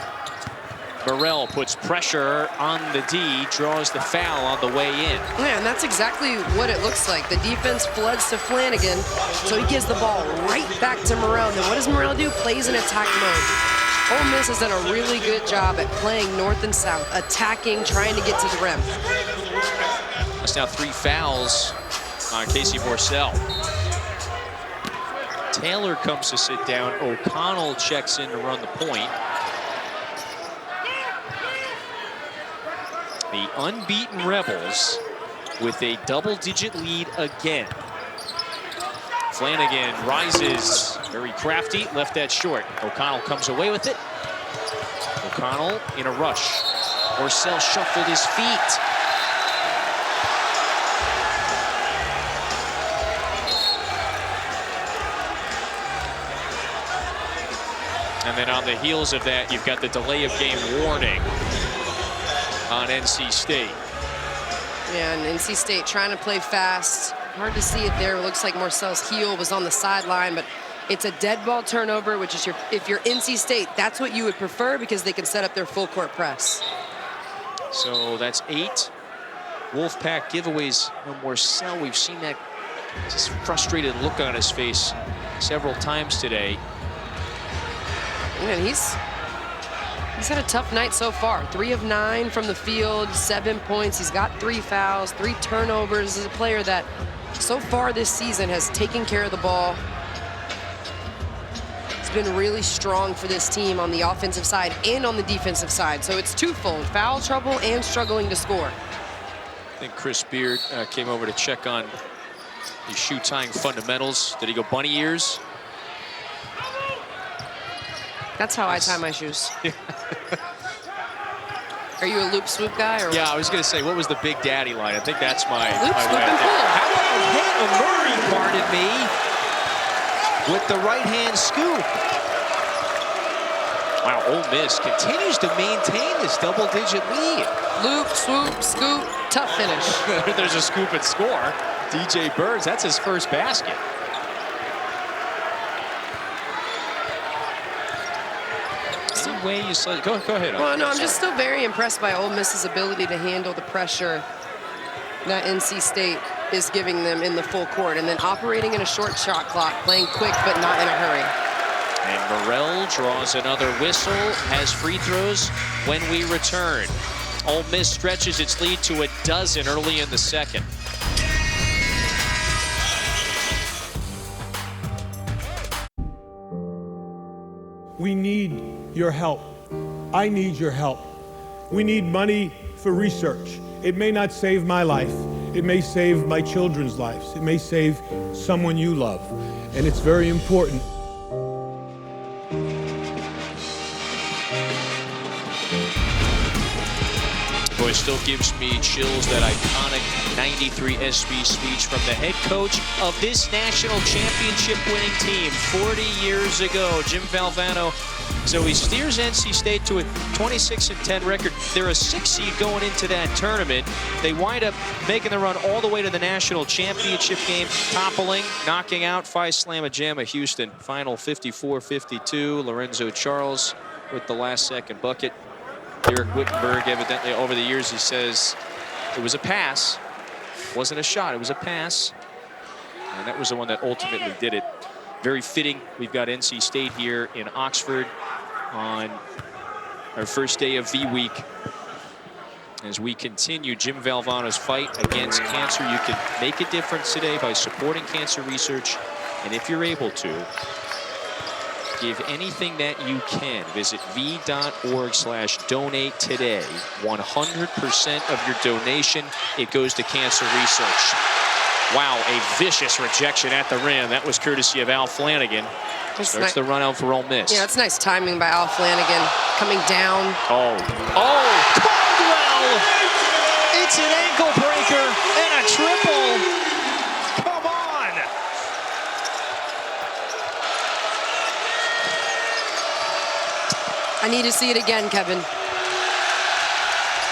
Burrell puts pressure on the D, draws the foul on the way in. Yeah, and that's exactly what it looks like. The defense floods to Flanagan, so he gives the ball right back to Morrell. Then what does Morrell do? Plays in attack mode. Ole Miss has done a really good job at playing north and south, attacking, trying to get to the rim. That's now 3 fouls on Casey Borsell. Taylor comes to sit down. O'Connell checks in to run the point. The unbeaten Rebels with a double-digit lead again. Flanagan rises, very crafty, left that short. O'Connell comes away with it. O'Connell in a rush. Borsell shuffled his feet. And then on the heels of that, you've got the delay of game warning on NC State. Yeah, and NC State trying to play fast. Hard to see it there. It looks like Marcel's heel was on the sideline, but it's a dead ball turnover, which is if you're NC State, that's what you would prefer because they can set up their full court press. So that's 8 Wolfpack giveaways. No Marcel, we've seen that just frustrated look on his face several times today. And he's had a tough night so far. 3 of 9 from the field, 7 points. He's got 3 fouls, 3 turnovers. He's a player that so far this season has taken care of the ball. It's been really strong for this team on the offensive side and on the defensive side. So it's twofold, foul trouble and struggling to score. I think Chris Beard came over to check on the shoe tying fundamentals. Did he go bunny ears? That's how I tie my shoes. Are you a loop swoop guy? Or yeah, I was going to say, what was the Big Daddy line? I think that's my loop swoop and pull. How about Murray, pardon me, with the right-hand scoop. Wow, Ole Miss continues to maintain this double-digit lead. Loop, swoop, scoop, tough finish. There's a scoop and score. DJ Burns, that's his first basket. Way you go ahead. Well, no, I'm just still very impressed by Ole Miss's ability to handle the pressure that NC State is giving them in the full court, and then operating in a short shot clock, playing quick but not in a hurry. And Morrell draws another whistle, has free throws when we return. Ole Miss stretches its lead to 12 early in the second. We need your help. I need your help. We need money for research. It may not save my life. It may save my children's lives. It may save someone you love. And it's very important. Boy, it still gives me chills, that iconic 93 SB speech from the head coach of this national championship winning team 40 years ago, Jim Valvano. So he steers NC State to a 26-10 record. They're a 6 seed going into that tournament. They wind up making the run all the way to the national championship game, toppling, knocking out Phi Slamma Jamma Houston. Final 54-52. Lorenzo Charles with the last-second bucket. Eric Wittenberg, evidently over the years, he says it was a pass. Wasn't a shot, it was a pass. And that was the one that ultimately did it. Very fitting. We've got NC State here in Oxford on our first day of V Week. As we continue Jim Valvano's fight against cancer, you can make a difference today by supporting cancer research. And if you're able to, give anything that you can. Visit v.org/donate today. 100% of your donation, it goes to cancer research. Wow, a vicious rejection at the rim. That was courtesy of Al Flanagan. Starts the run out for Ole Miss. Yeah, it's nice timing by Al Flanagan. Coming down. Oh, Caldwell! It's an ankle breaker and a triple. Come on! I need to see it again, Kevin.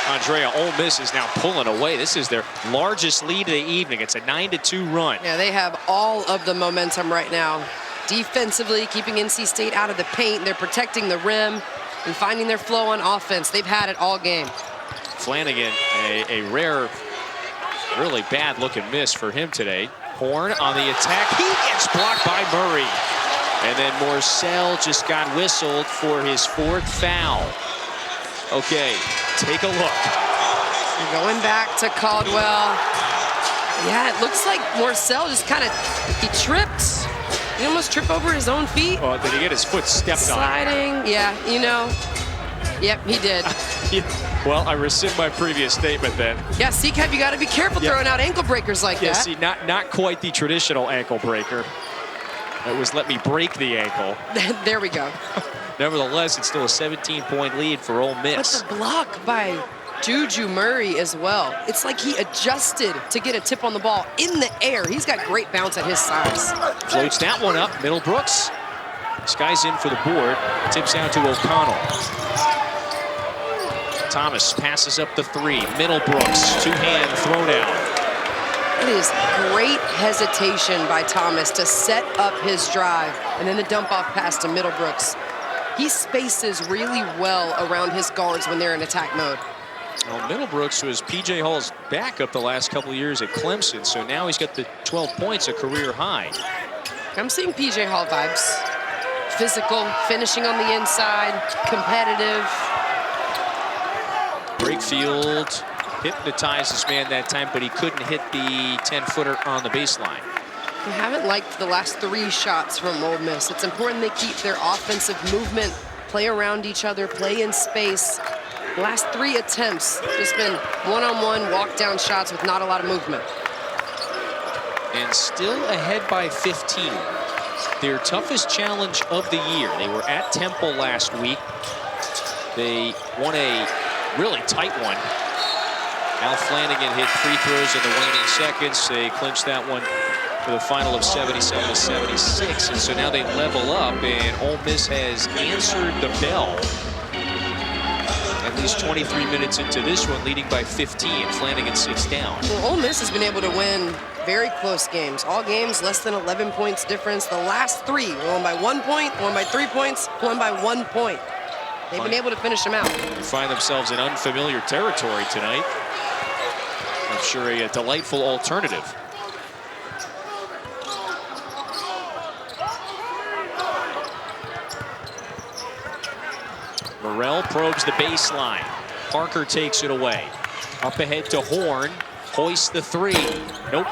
Andrea, Ole Miss is now pulling away. This is their largest lead of the evening. It's a 9-2 run. Yeah, they have all of the momentum right now. Defensively, keeping NC State out of the paint. They're protecting the rim and finding their flow on offense. They've had it all game. Flanagan, a rare, really bad-looking miss for him today. Horn on the attack. He gets blocked by Murray. And then Morcell just got whistled for his 4th foul. Okay, take a look. Going back to Caldwell. Yeah, it looks like Morcell just kind of, he tripped. He almost tripped over his own feet. Oh, did he get his foot stepped Sliding. on? Yeah, you know. Yep, he did. Well, I rescind my previous statement then. Yeah, see, Kev, you got to be careful throwing out ankle breakers like that. See, not quite the traditional ankle breaker. It was let me break the ankle. There we go. Nevertheless, it's still a 17-point lead for Ole Miss. But the block by Juju Murray as well. It's like he adjusted to get a tip on the ball in the air. He's got great bounce at his size. Floats that one up. Middlebrooks. This guy's in for the board. Tips out to O'Connell. Thomas passes up the 3. Middlebrooks, two-hand throwdown. It is great hesitation by Thomas to set up his drive, and then the dump-off pass to Middlebrooks. He spaces really well around his guards when they're in attack mode. Well, Middlebrooks was P.J. Hall's backup the last couple of years at Clemson, so now he's got the 12 points, a career high. I'm seeing P.J. Hall vibes. Physical, finishing on the inside, competitive. Brakefield hypnotized this man that time, but he couldn't hit the 10-footer on the baseline. I haven't liked the last 3 shots from Ole Miss. It's important they keep their offensive movement, play around each other, play in space. The last 3 attempts, just been one-on-one walk-down shots with not a lot of movement. And still ahead by 15. Their toughest challenge of the year. They were at Temple last week. They won a really tight one. Al Flanagan hit free throws in the waning seconds. They clinched that one for the final of 77-76. And so now they level up, and Ole Miss has answered the bell. At least 23 minutes into this one, leading by 15. Flanagan sits down. Well, Ole Miss has been able to win very close games. All games less than 11 points difference. The last 3 won by 1 point, won by 3 points, won by 1 point. They've been able to finish them out. They find themselves in unfamiliar territory tonight. I'm sure a delightful alternative. Morrell probes the baseline. Parker takes it away. Up ahead to Horn. Hoists the 3. Nope.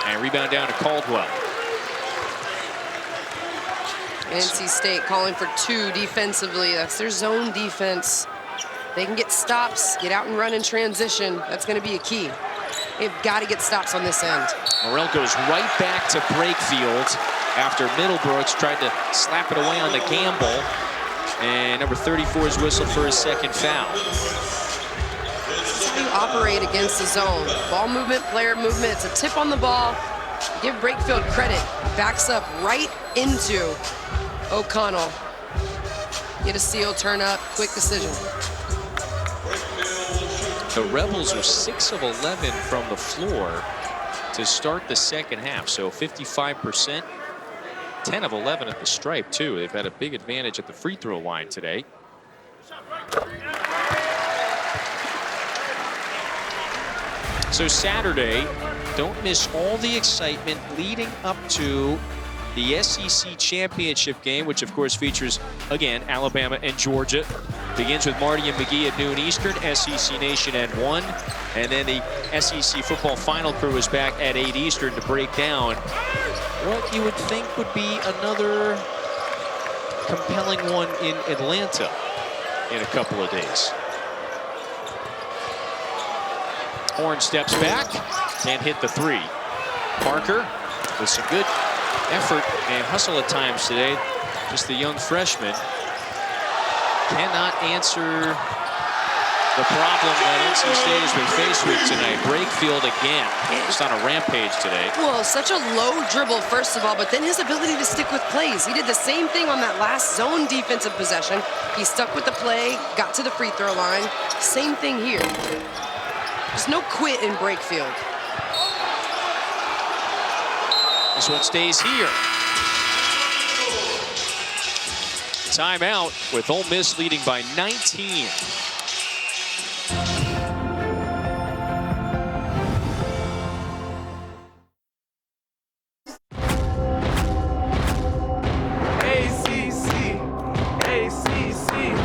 And rebound down to Caldwell. NC State calling for 2 defensively. That's their zone defense. They can get stops, get out and run in transition. That's going to be a key. They've got to get stops on this end. Morrell goes right back to Brakefield after Middlebrooks tried to slap it away on the gamble. And number 34 is whistled for his second foul. This is how you operate against the zone. Ball movement, player movement. It's a tip on the ball. Give Brakefield credit. Backs up right into O'Connell. Get a steal, turn up, quick decision. The Rebels are 6 of 11 from the floor to start the second half, so 55%. 10 of 11 at the stripe, too. They've had a big advantage at the free throw line today. So Saturday, don't miss all the excitement leading up to the SEC championship game, which of course features, again, Alabama and Georgia. Begins with Marty and McGee at noon Eastern, SEC Nation at 1. And then the SEC football final crew is back at 8 Eastern to break down what you would think would be another compelling one in Atlanta in a couple of days. Horn steps back, can't hit the 3. Parker with some good effort and hustle at times today. Just the young freshman cannot answer the problem that NC State has been faced with tonight. Brakefield again, just on a rampage today. Well, such a low dribble, first of all, but then his ability to stick with plays. He did the same thing on that last zone defensive possession. He stuck with the play, got to the free throw line. Same thing here. There's no quit in Brakefield. This one stays here. Timeout with Ole Miss leading by 19.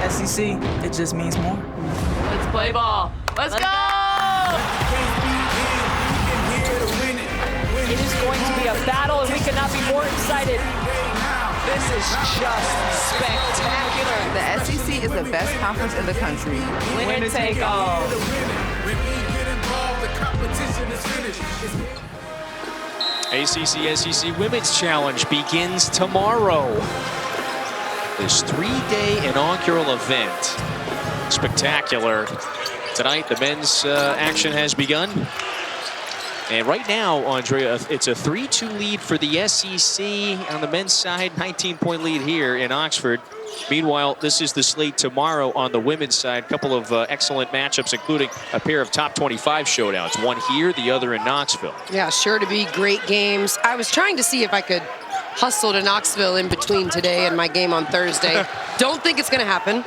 SEC, it just means more. Let's play ball. Let's go! It is going to be a battle, and we could not be more excited. This is just spectacular. The SEC is the best conference in the country. Winner take all. ACC SEC Women's Challenge begins tomorrow. This 3-day inaugural event. Spectacular. Tonight, the men's action has begun. And right now, Andrea, it's a 3-2 lead for the SEC on the men's side, 19-point lead here in Oxford. Meanwhile, this is the slate tomorrow on the women's side. A couple of excellent matchups, including a pair of top 25 showdowns. One here, the other in Knoxville. Yeah, sure to be great games. I was trying to see if I could hustle to Knoxville in between today and my game on Thursday. Don't think it's going to happen.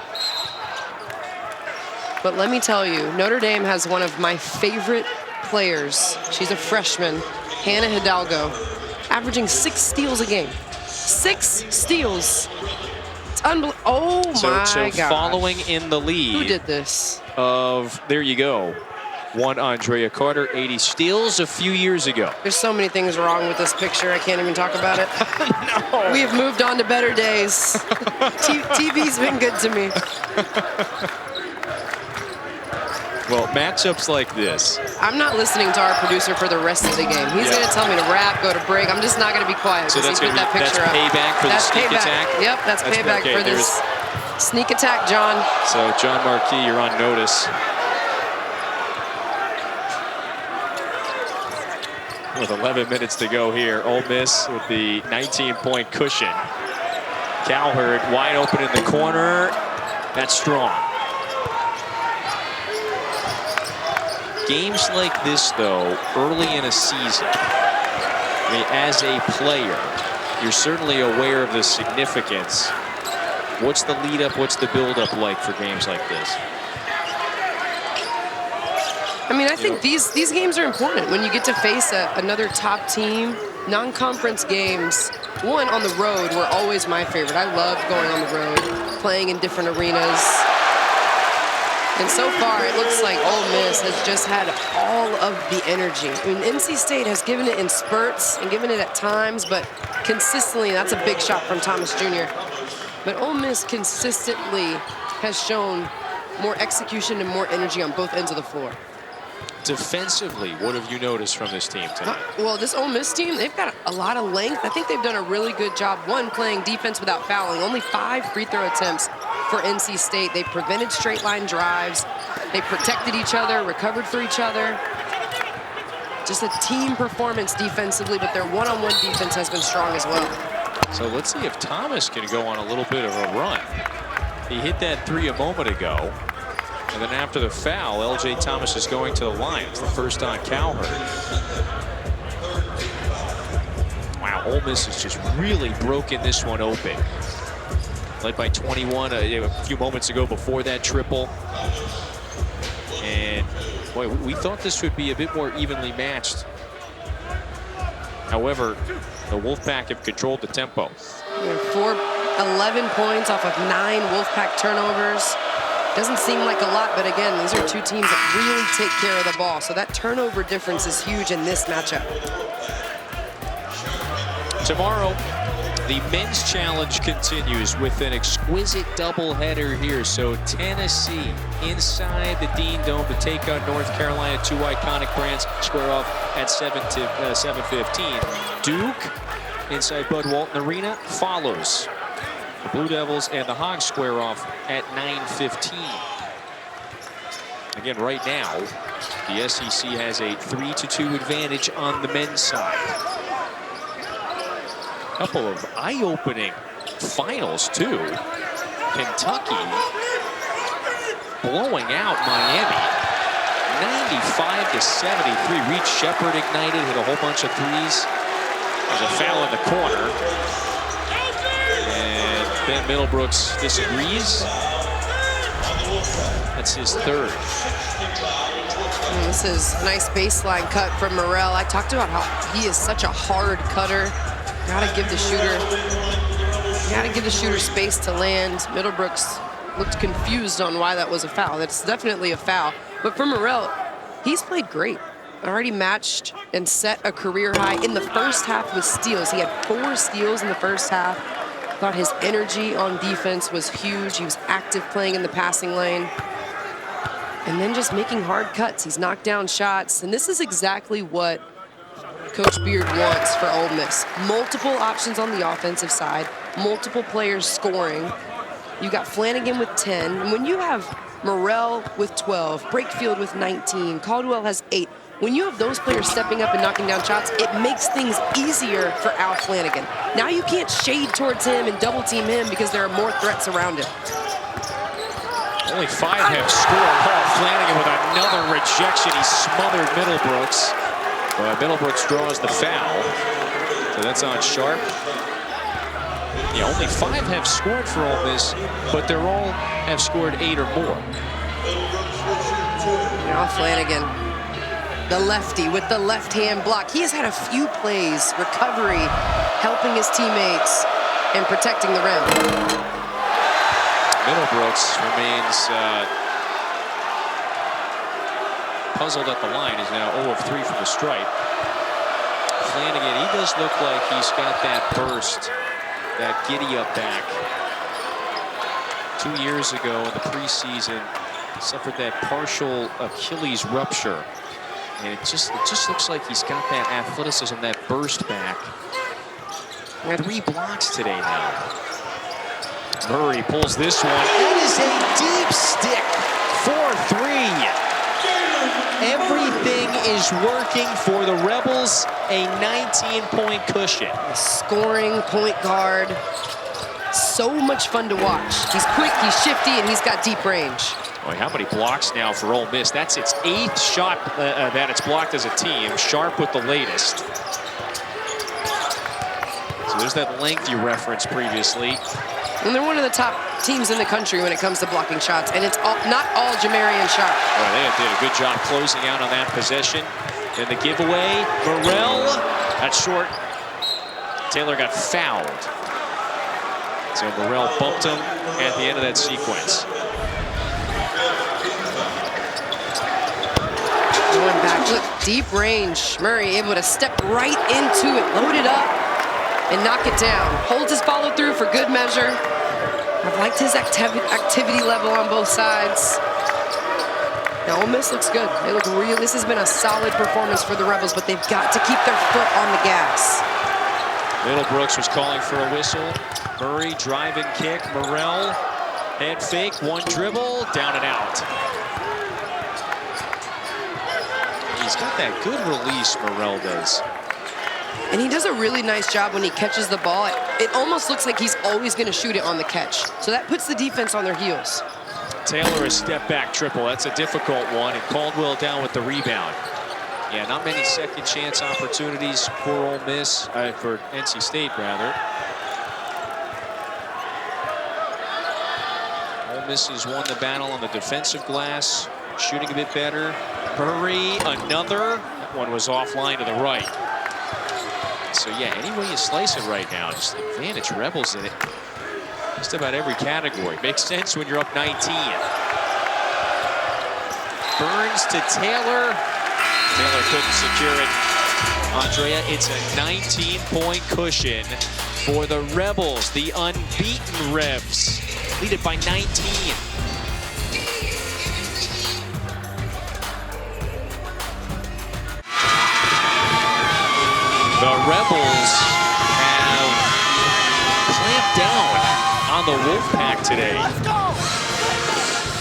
But let me tell you, Notre Dame has one of my favorite players. She's a freshman, Hannah Hidalgo, averaging 6 steals a game. 6 steals. It's unbelievable. Oh, my So God. following in the lead. Who did this? There you go. One Andrea Carter, 80 steals a few years ago. There's so many things wrong with this picture. I can't even talk about it. No. We have moved on to better days. TV's been good to me. Well, matchups like this. I'm not listening to our producer for the rest of the game. He's going to tell me to rap, go to break. I'm just not going to be quiet. So that's going to be that's payback for the sneak attack? Yep, that's payback for this sneak attack, John. So, John Marquis, you're on notice. With 11 minutes to go here, Ole Miss with the 19-point cushion. Cowherd wide open in the corner. That's strong. Games like this, though, early in a season, I mean, as a player, you're certainly aware of the significance. What's the lead up? What's the build up like for games like this? I mean, I think these games are important when you get to face another top team. Non-conference games, one on the road, were always my favorite. I loved going on the road, playing in different arenas. And so far, it looks like Ole Miss has just had all of the energy. I mean, NC State has given it in spurts and given it at times, but consistently, that's a big shot from Thomas Jr. But Ole Miss consistently has shown more execution and more energy on both ends of the floor. Defensively, what have you noticed from this team tonight? Well, this Ole Miss team, they've got a lot of length. I think they've done a really good job, one, playing defense without fouling. Only 5 free throw attempts for NC State. They prevented straight line drives. They protected each other, recovered for each other. Just a team performance defensively, but their one-on-one defense has been strong as well. So let's see if Thomas can go on a little bit of a run. He hit that 3 a moment ago. And then after the foul, L.J. Thomas is going to the line. It's the first on Cowherd. Wow, Ole Miss has just really broken this one open. Led by 21 a few moments ago before that triple. And boy, we thought this would be a bit more evenly matched. However, the Wolfpack have controlled the tempo. 11 points off of 9 Wolfpack turnovers. Doesn't seem like a lot, but again, these are two teams that really take care of the ball. So that turnover difference is huge in this matchup. Tomorrow, the men's challenge continues with an exquisite doubleheader here. So Tennessee inside the Dean Dome to take on North Carolina, 2 iconic brands, square off at 7:15. Duke inside Bud Walton Arena follows. The Blue Devils and the Hogs square off at 9:15. Again, right now, the SEC has a 3-2 advantage on the men's side. A couple of eye-opening finals, too. Kentucky blowing out Miami. 95-73. Reed Shepherd ignited, hit a whole bunch of threes. There's a foul in the corner. And Ben Middlebrooks disagrees. That's his 3rd. This is a nice baseline cut from Morrell. I talked about how he is such a hard cutter. Gotta give the shooter space to land. Middlebrooks looked confused on why that was a foul. That's definitely a foul. But for Morrell, he's played great. Already matched and set a career high in the first half with steals. He had 4 steals in the first half. Thought his energy on defense was huge. He was active playing in the passing lane. And then just making hard cuts. He's knocked down shots. And this is exactly what Coach Beard wants for Ole Miss. Multiple options on the offensive side. Multiple players scoring. You got Flanagan with 10. And when you have Morrell with 12, Brakefield with 19, Caldwell has 8. When you have those players stepping up and knocking down shots, it makes things easier for Al Flanagan. Now you can't shade towards him and double team him because there are more threats around him. Only 5 have scored. Paul Flanagan with another rejection. He smothered Middlebrooks. Middlebrooks draws the foul. So that's on Sharp. Yeah, only 5 have scored for Ole Miss, but they're all have scored 8 or more. Al Flanagan, the lefty with the left-hand block. He has had a few plays, recovery, helping his teammates and protecting the rim. Middlebrooks remains puzzled at the line. He's now 0 of 3 from the stripe. Flanagan, he does look like he's got that burst, that giddy-up back. 2 years ago in the preseason, suffered that partial Achilles rupture. And it just looks like he's got that athleticism, that burst back. 3 blocks today now. Murray pulls this one. That is a deep stick for 3. Everything is working for the Rebels. A 19-point cushion. A scoring point guard. So much fun to watch. He's quick, he's shifty, and he's got deep range. Boy, how many blocks now for Ole Miss? That's its 8th shot that it's blocked as a team. Sharp with the latest. So there's that length you referenced previously. And they're one of the top teams in the country when it comes to blocking shots, and it's not all Jamarian Sharp. Well, they did a good job closing out on that possession. And the giveaway, Morrell, that's short. Taylor got fouled. So Morrell bumped him at the end of that sequence. going back. Look, deep range. Murray able to step right into it, load it up, and knock it down. Holds his follow through for good measure. I've liked his activity level on both sides. Now, Ole Miss looks good. They look real. This has been a solid performance for the Rebels, but they've got to keep their foot on the gas. Middlebrooks was calling for a whistle. Murray, driving kick. Morrell, head fake, one dribble, down and out. He's got that good release, Morrell does. And he does a really nice job when he catches the ball. It almost looks like he's always going to shoot it on the catch. So that puts the defense on their heels. Taylor, a step back triple. That's a difficult one, and Caldwell down with the rebound. Yeah, not many second chance opportunities for Ole Miss, for NC State rather. Ole Miss has won the battle on the defensive glass, shooting a bit better. Murray, another. That one was offline to the right. So yeah, any way you slice it right now, just advantage Rebels in it. Just about every category. Makes sense when you're up 19. Burns to Taylor. Taylor couldn't secure it. Andrea, it's a 19-point cushion for the Rebels. The unbeaten Rebs lead it by 19. The Rebels have clamped down on the Wolfpack today.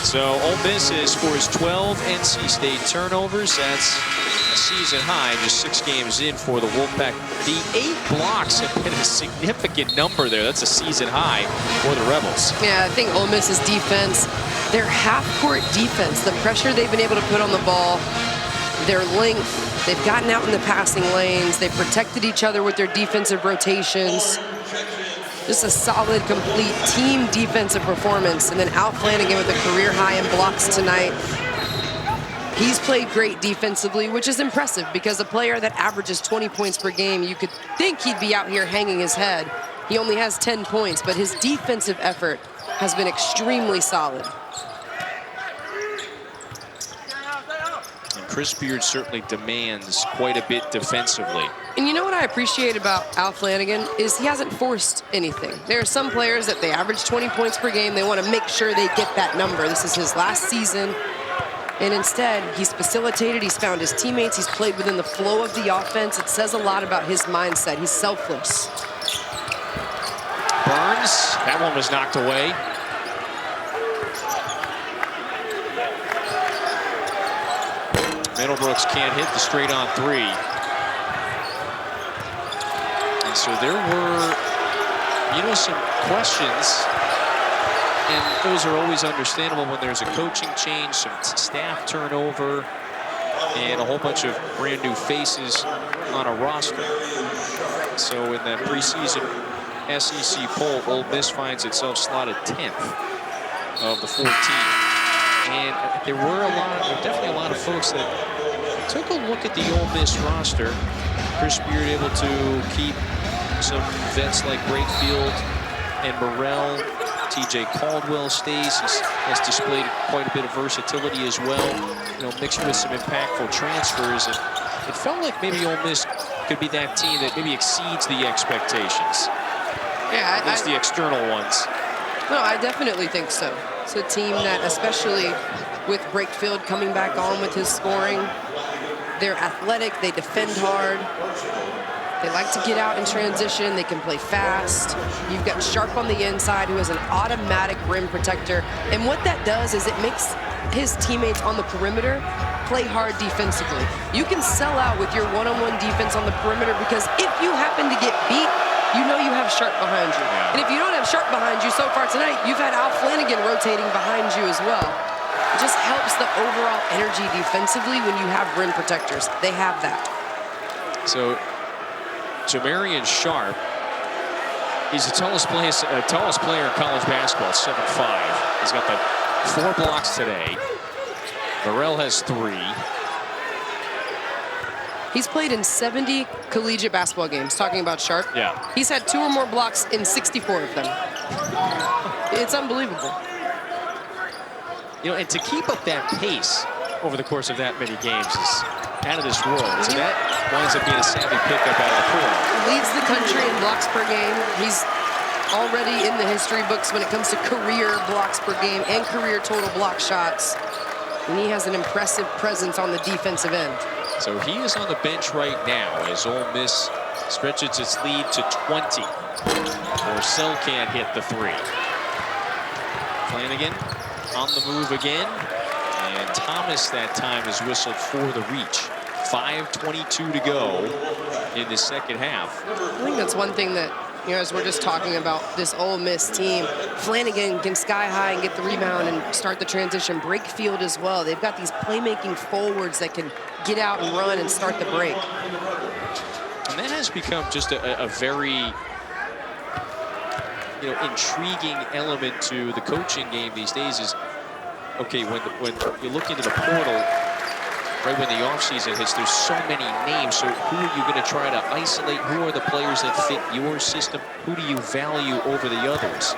So Ole Miss scores 12 NC State turnovers. That's a season high, just 6 games in for the Wolfpack. The 8 blocks have been a significant number there. That's a season high for the Rebels. Yeah, I think Ole Miss's defense, their half-court defense, the pressure they've been able to put on the ball, their length, they've gotten out in the passing lanes, they've protected each other with their defensive rotations. Just a solid, complete team defensive performance. And then Al Flanagan with a career high in blocks tonight. He's played great defensively, which is impressive because a player that averages 20 points per game, you could think he'd be out here hanging his head. He only has 10 points, but his defensive effort has been extremely solid. And Chris Beard certainly demands quite a bit defensively. And you know what I appreciate about Al Flanagan is he hasn't forced anything. There are some players that they average 20 points per game. They want to make sure they get that number. This is his last season. And instead, he's facilitated, he's found his teammates, he's played within the flow of the offense. It says a lot about his mindset. He's selfless. Burns, that one was knocked away. Middlebrooks can't hit the straight-on 3. And so there were, some questions. And those are always understandable when there's a coaching change, some staff turnover, and a whole bunch of brand new faces on a roster. So in that preseason SEC poll, Ole Miss finds itself slotted 10th of the 14. And there were definitely a lot of folks that took a look at the Ole Miss roster. Chris Beard able to keep some vets like Brakefield and Morrell. TJ Caldwell stays. He has displayed quite a bit of versatility as well, mixed with some impactful transfers. And it felt like maybe Ole Miss could be that team that maybe exceeds the expectations. Yeah, at least the external ones. No, I definitely think so. It's a team that, especially with Brakefield coming back on with his scoring, they're athletic, they defend hard. They like to get out in transition. They can play fast. You've got Sharp on the inside, who is an automatic rim protector. And what that does is it makes his teammates on the perimeter play hard defensively. You can sell out with your one-on-one defense on the perimeter because if you happen to get beat, you know you have Sharp behind you. And if you don't have Sharp behind you so far tonight, you've had Al Flanagan rotating behind you as well. It just helps the overall energy defensively when you have rim protectors. They have that. So Jamarian Sharp, he's the tallest player in college basketball, 7'5". He's got the 4 blocks today. Morrell has 3. He's played in 70 collegiate basketball games, talking about Sharp. Yeah. He's had 2 or more blocks in 64 of them. It's unbelievable. And to keep up that pace, over the course of that many games is out of this world. So that winds up being a savvy pickup out of the pool. Leads the country in blocks per game. He's already in the history books when it comes to career blocks per game and career total block shots. And he has an impressive presence on the defensive end. So he is on the bench right now as Ole Miss stretches its lead to 20. Orcel can't hit the three. Flanagan on the move again. And Thomas that time is whistled for the reach. 5:22 to go in the second half. I think that's one thing that, you know, as we're just talking about this Ole Miss team, Flanagan can sky high and get the rebound and start the transition. Brakefield as well. They've got these playmaking forwards that can get out and run and start the break. And that has become just a very, you know, intriguing element to the coaching game these days. Is okay when you look into the portal. Right when the offseason hits, there's so many names. So who are you going to try to isolate? Who are the players that fit your system? Who do you value over the others?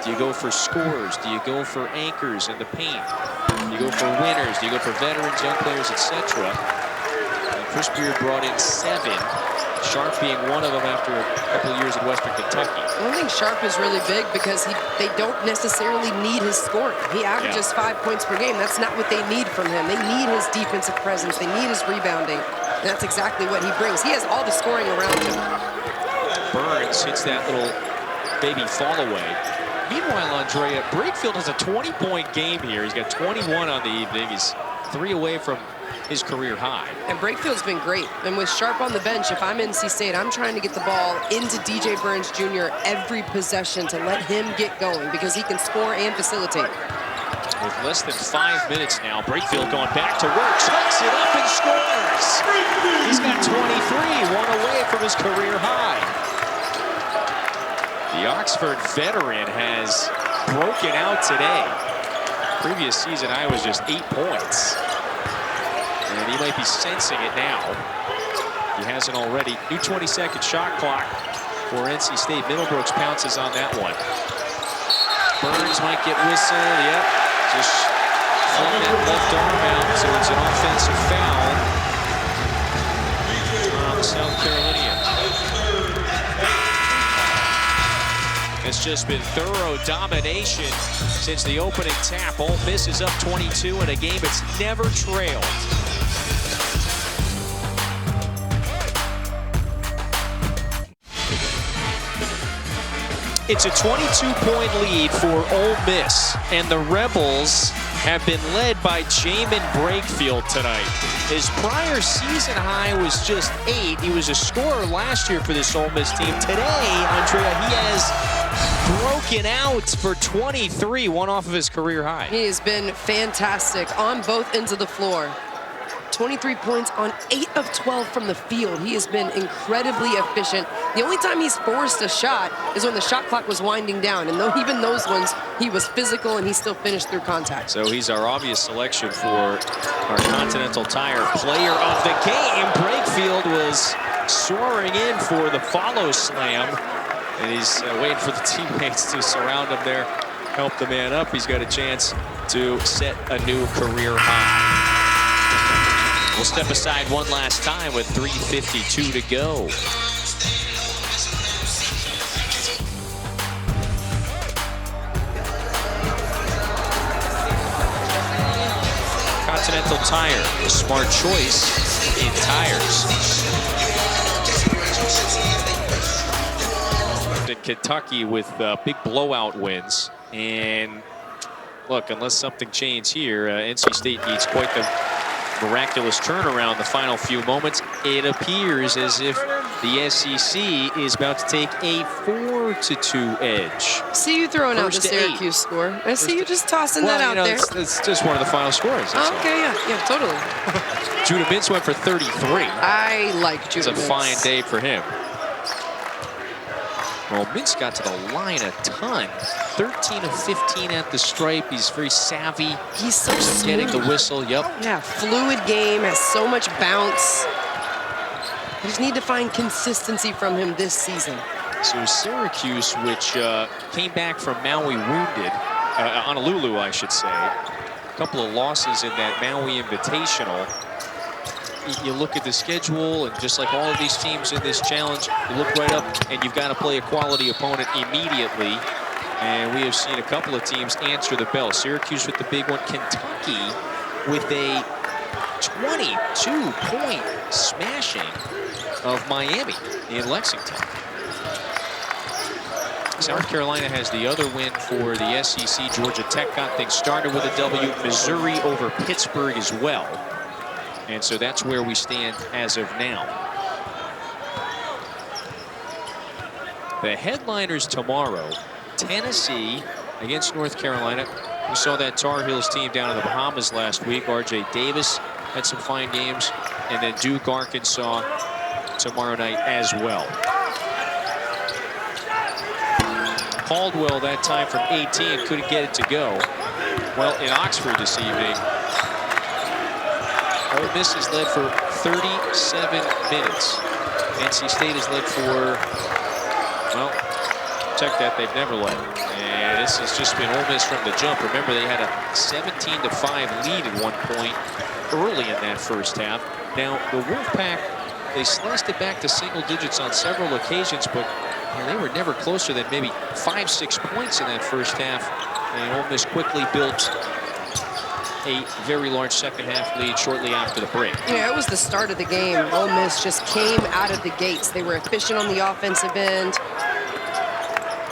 Do you go for scorers? Do you go for anchors in the paint? Do you go for winners? Do you go for veterans, young players, etc.? Chris Beard brought in 7. Sharp being one of them after a couple of years at Western Kentucky. I think Sharp is really big because they don't necessarily need his scoring. He averages 5 points per game. That's not what they need from him. They need his defensive presence. They need his rebounding. And that's exactly what he brings. He has all the scoring around him. Burns hits that little baby fall away. Meanwhile, Andrea, Brakefield has a 20-point game here. He's got 21 on the evening. He's 3 away from his career high. And Brakefield's been great. And with Sharp on the bench, if I'm NC State, I'm trying to get the ball into DJ Burns Jr. every possession to let him get going because he can score and facilitate. With less than 5 minutes now, Brakefield going back to work, chucks it up and scores. He's got 23, 1 away from his career high. The Oxford veteran has broken out today. Previous season, I was just 8 points. And he might be sensing it now. He hasn't already. New 20-second shot clock for NC State. Middlebrooks pounces on that one. Burns might get whistled. Yep. Just flung that left arm out. So it's an offensive foul on the South Carolinian. It's just been thorough domination since the opening tap. Ole Miss is up 22 in a game it's never trailed. It's a 22-point lead for Ole Miss, and the Rebels have been led by Jamin Brakefield tonight. His prior season high was just 8. He was a scorer last year for this Ole Miss team. Today, Andrea, he has broken out for 23, one off of his career high. He has been fantastic on both ends of the floor. 23 points on 8 of 12 from the field. He has been incredibly efficient. The only time he's forced a shot is when the shot clock was winding down. And even those ones, he was physical and he still finished through contact. So he's our obvious selection for our Continental Tire Player of the Game. Brakefield was soaring in for the follow slam. And he's waiting for the teammates to surround him there, help the man up. He's got a chance to set a new career high. We'll step aside one last time with 3:52 to go. Continental Tire, a smart choice in tires. In Kentucky with big blowout wins. And look, unless something changes here, NC State needs quite the miraculous turnaround the final few moments. It appears as if the SEC is about to take a 4-2 edge. See you throwing out the Syracuse score. I see you just tossing that out there. It's just one of the final scores. Okay, yeah, totally. Judah Mintz went for 33. I like Judah Mintz. It's a fine day for him. Well, Mintz got to the line a ton. 13 of 15 at the stripe. He's very savvy. He's so smooth. Getting the whistle, yep. Yeah, fluid game, has so much bounce. You just need to find consistency from him this season. So Syracuse, which came back from Maui wounded, Honolulu, I should say, couple of losses in that Maui Invitational. You look at the schedule, and just like all of these teams in this challenge, you look right up, and you've got to play a quality opponent immediately. And we have seen a couple of teams answer the bell. Syracuse with the big one. Kentucky with a 22-point smashing of Miami in Lexington. South Carolina has the other win for the SEC. Georgia Tech got things started with a W. Missouri over Pittsburgh as well. And so that's where we stand as of now. The headliners tomorrow, Tennessee against North Carolina. We saw that Tar Heels team down in the Bahamas last week. R.J. Davis had some fine games. And then Duke, Arkansas tomorrow night as well. Caldwell that time from 18 couldn't get it to go. Well, in Oxford this evening, Ole Miss has led for 37 minutes. NC State has led for, well, check that, they've never led. And this has just been Ole Miss from the jump. Remember, they had a 17-5 lead at one point early in that first half. Now, the Wolfpack, they sliced it back to single digits on several occasions, but they were never closer than maybe 5-6 points in that first half. And Ole Miss quickly built a very large second half lead shortly after the break. Yeah, it was the start of the game. Ole Miss just came out of the gates. They were efficient on the offensive end.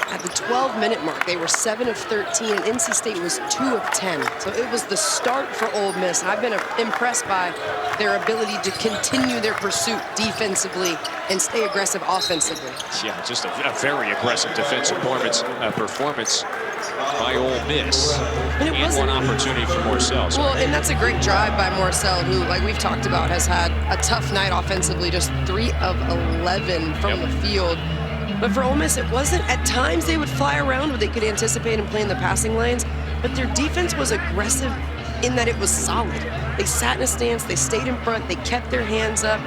At the 12-minute mark, they were 7 of 13, and NC State was 2 of 10. So it was the start for Ole Miss. I've been impressed by their ability to continue their pursuit defensively and stay aggressive offensively. Yeah, just a very aggressive defensive performance by Ole Miss. And one opportunity for Morcell. Well, and that's a great drive by Morcell, who, like we've talked about, has had a tough night offensively, just 3 of 11 from the field. But for Ole Miss, it wasn't. At times they would fly around where they could anticipate and play in the passing lanes, but their defense was aggressive in that it was solid. They sat in a stance, they stayed in front, they kept their hands up,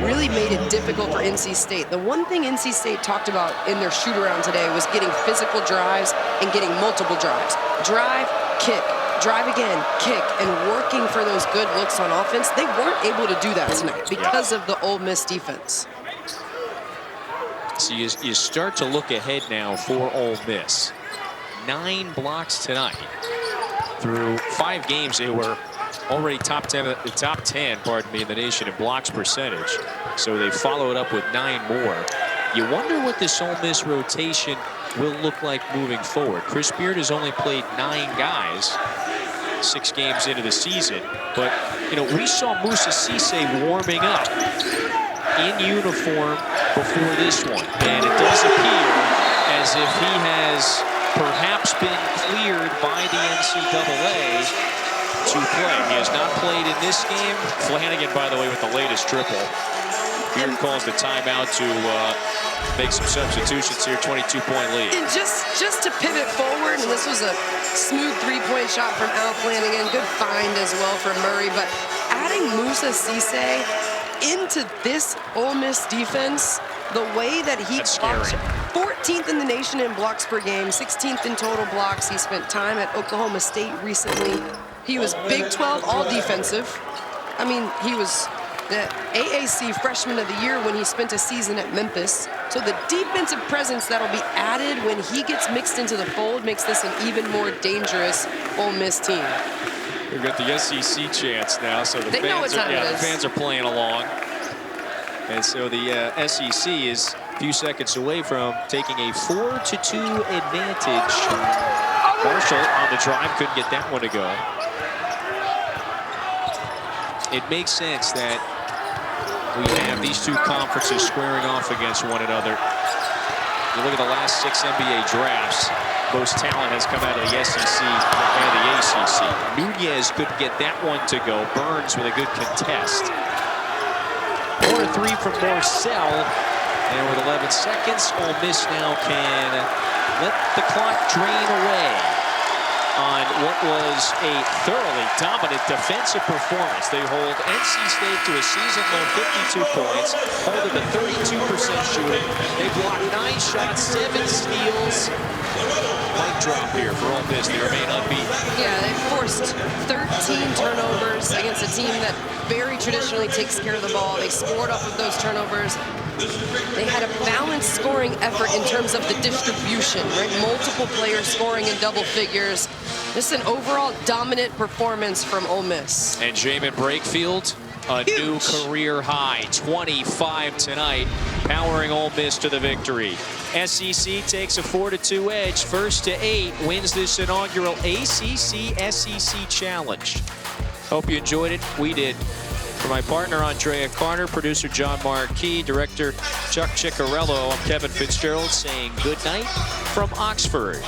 really made it difficult for NC State. The one thing NC State talked about in their shoot-around today was getting physical drives and getting multiple drives. Drive, kick, drive again, kick, and working for those good looks on offense. They weren't able to do that tonight because of the Ole Miss defense. So you start to look ahead now for Ole Miss. 9 blocks tonight. Through 5 games, they were already top 10 in the nation in blocks percentage. So they followed up with 9 more. You wonder what this Ole Miss rotation will look like moving forward. Chris Beard has only played 9 guys 6 games into the season. But, you know, we saw Moussa Cisse warming up in uniform before this one, and it does appear as if he has perhaps been cleared by the NCAA to play. He has not played in this game. Flanagan, by the way, with the latest triple. Beard calls the timeout to make some substitutions here. 22-point lead. And just to pivot forward, and this was a smooth 3-point shot from Al Flanagan. Good find as well for Murray, but adding Moussa Cisse into this Ole Miss defense, the way that he blocked, 14th in the nation in blocks per game, 16th in total blocks. He spent time at Oklahoma State recently. He was Big 12 all defensive. I mean, he was the AAC Freshman of the Year when he spent a season at Memphis. So the defensive presence that'll be added when he gets mixed into the fold makes this an even more dangerous Ole Miss team. We've got the SEC chants now, so the fans are playing along. And so the SEC is a few seconds away from taking a 4-2 advantage. Marshall on the drive couldn't get that one to go. It makes sense that we have these two conferences squaring off against one another. You look at the last 6 NBA drafts, most talent has come out of the SEC and the ACC. Nunez couldn't get that one to go. Burns with a good contest. 4-3 from Morcell. And with 11 seconds, Ole Miss now can let the clock drain away on what was a thoroughly dominant defensive performance. They hold NC State to a season-low 52 points, hold it to 32% shooting. They blocked 9 shots, 7 steals. mic drop here for Ole Miss. They remain unbeaten. Yeah, they forced 13 turnovers against a team that very traditionally takes care of the ball. They scored off of those turnovers. They had a balanced scoring effort in terms of the distribution, right? Multiple players scoring in double figures. This is an overall dominant performance from Ole Miss. And Jamin Brakefield, a new career high, 25 tonight, powering Ole Miss to the victory. SEC takes a 4-2 edge, first to 8, wins this inaugural ACC-SEC Challenge. Hope you enjoyed it. We did. For my partner, Andrea Carter, producer John Marquis, director Chuck Ciccarello, I'm Kevin Fitzgerald saying good night from Oxford.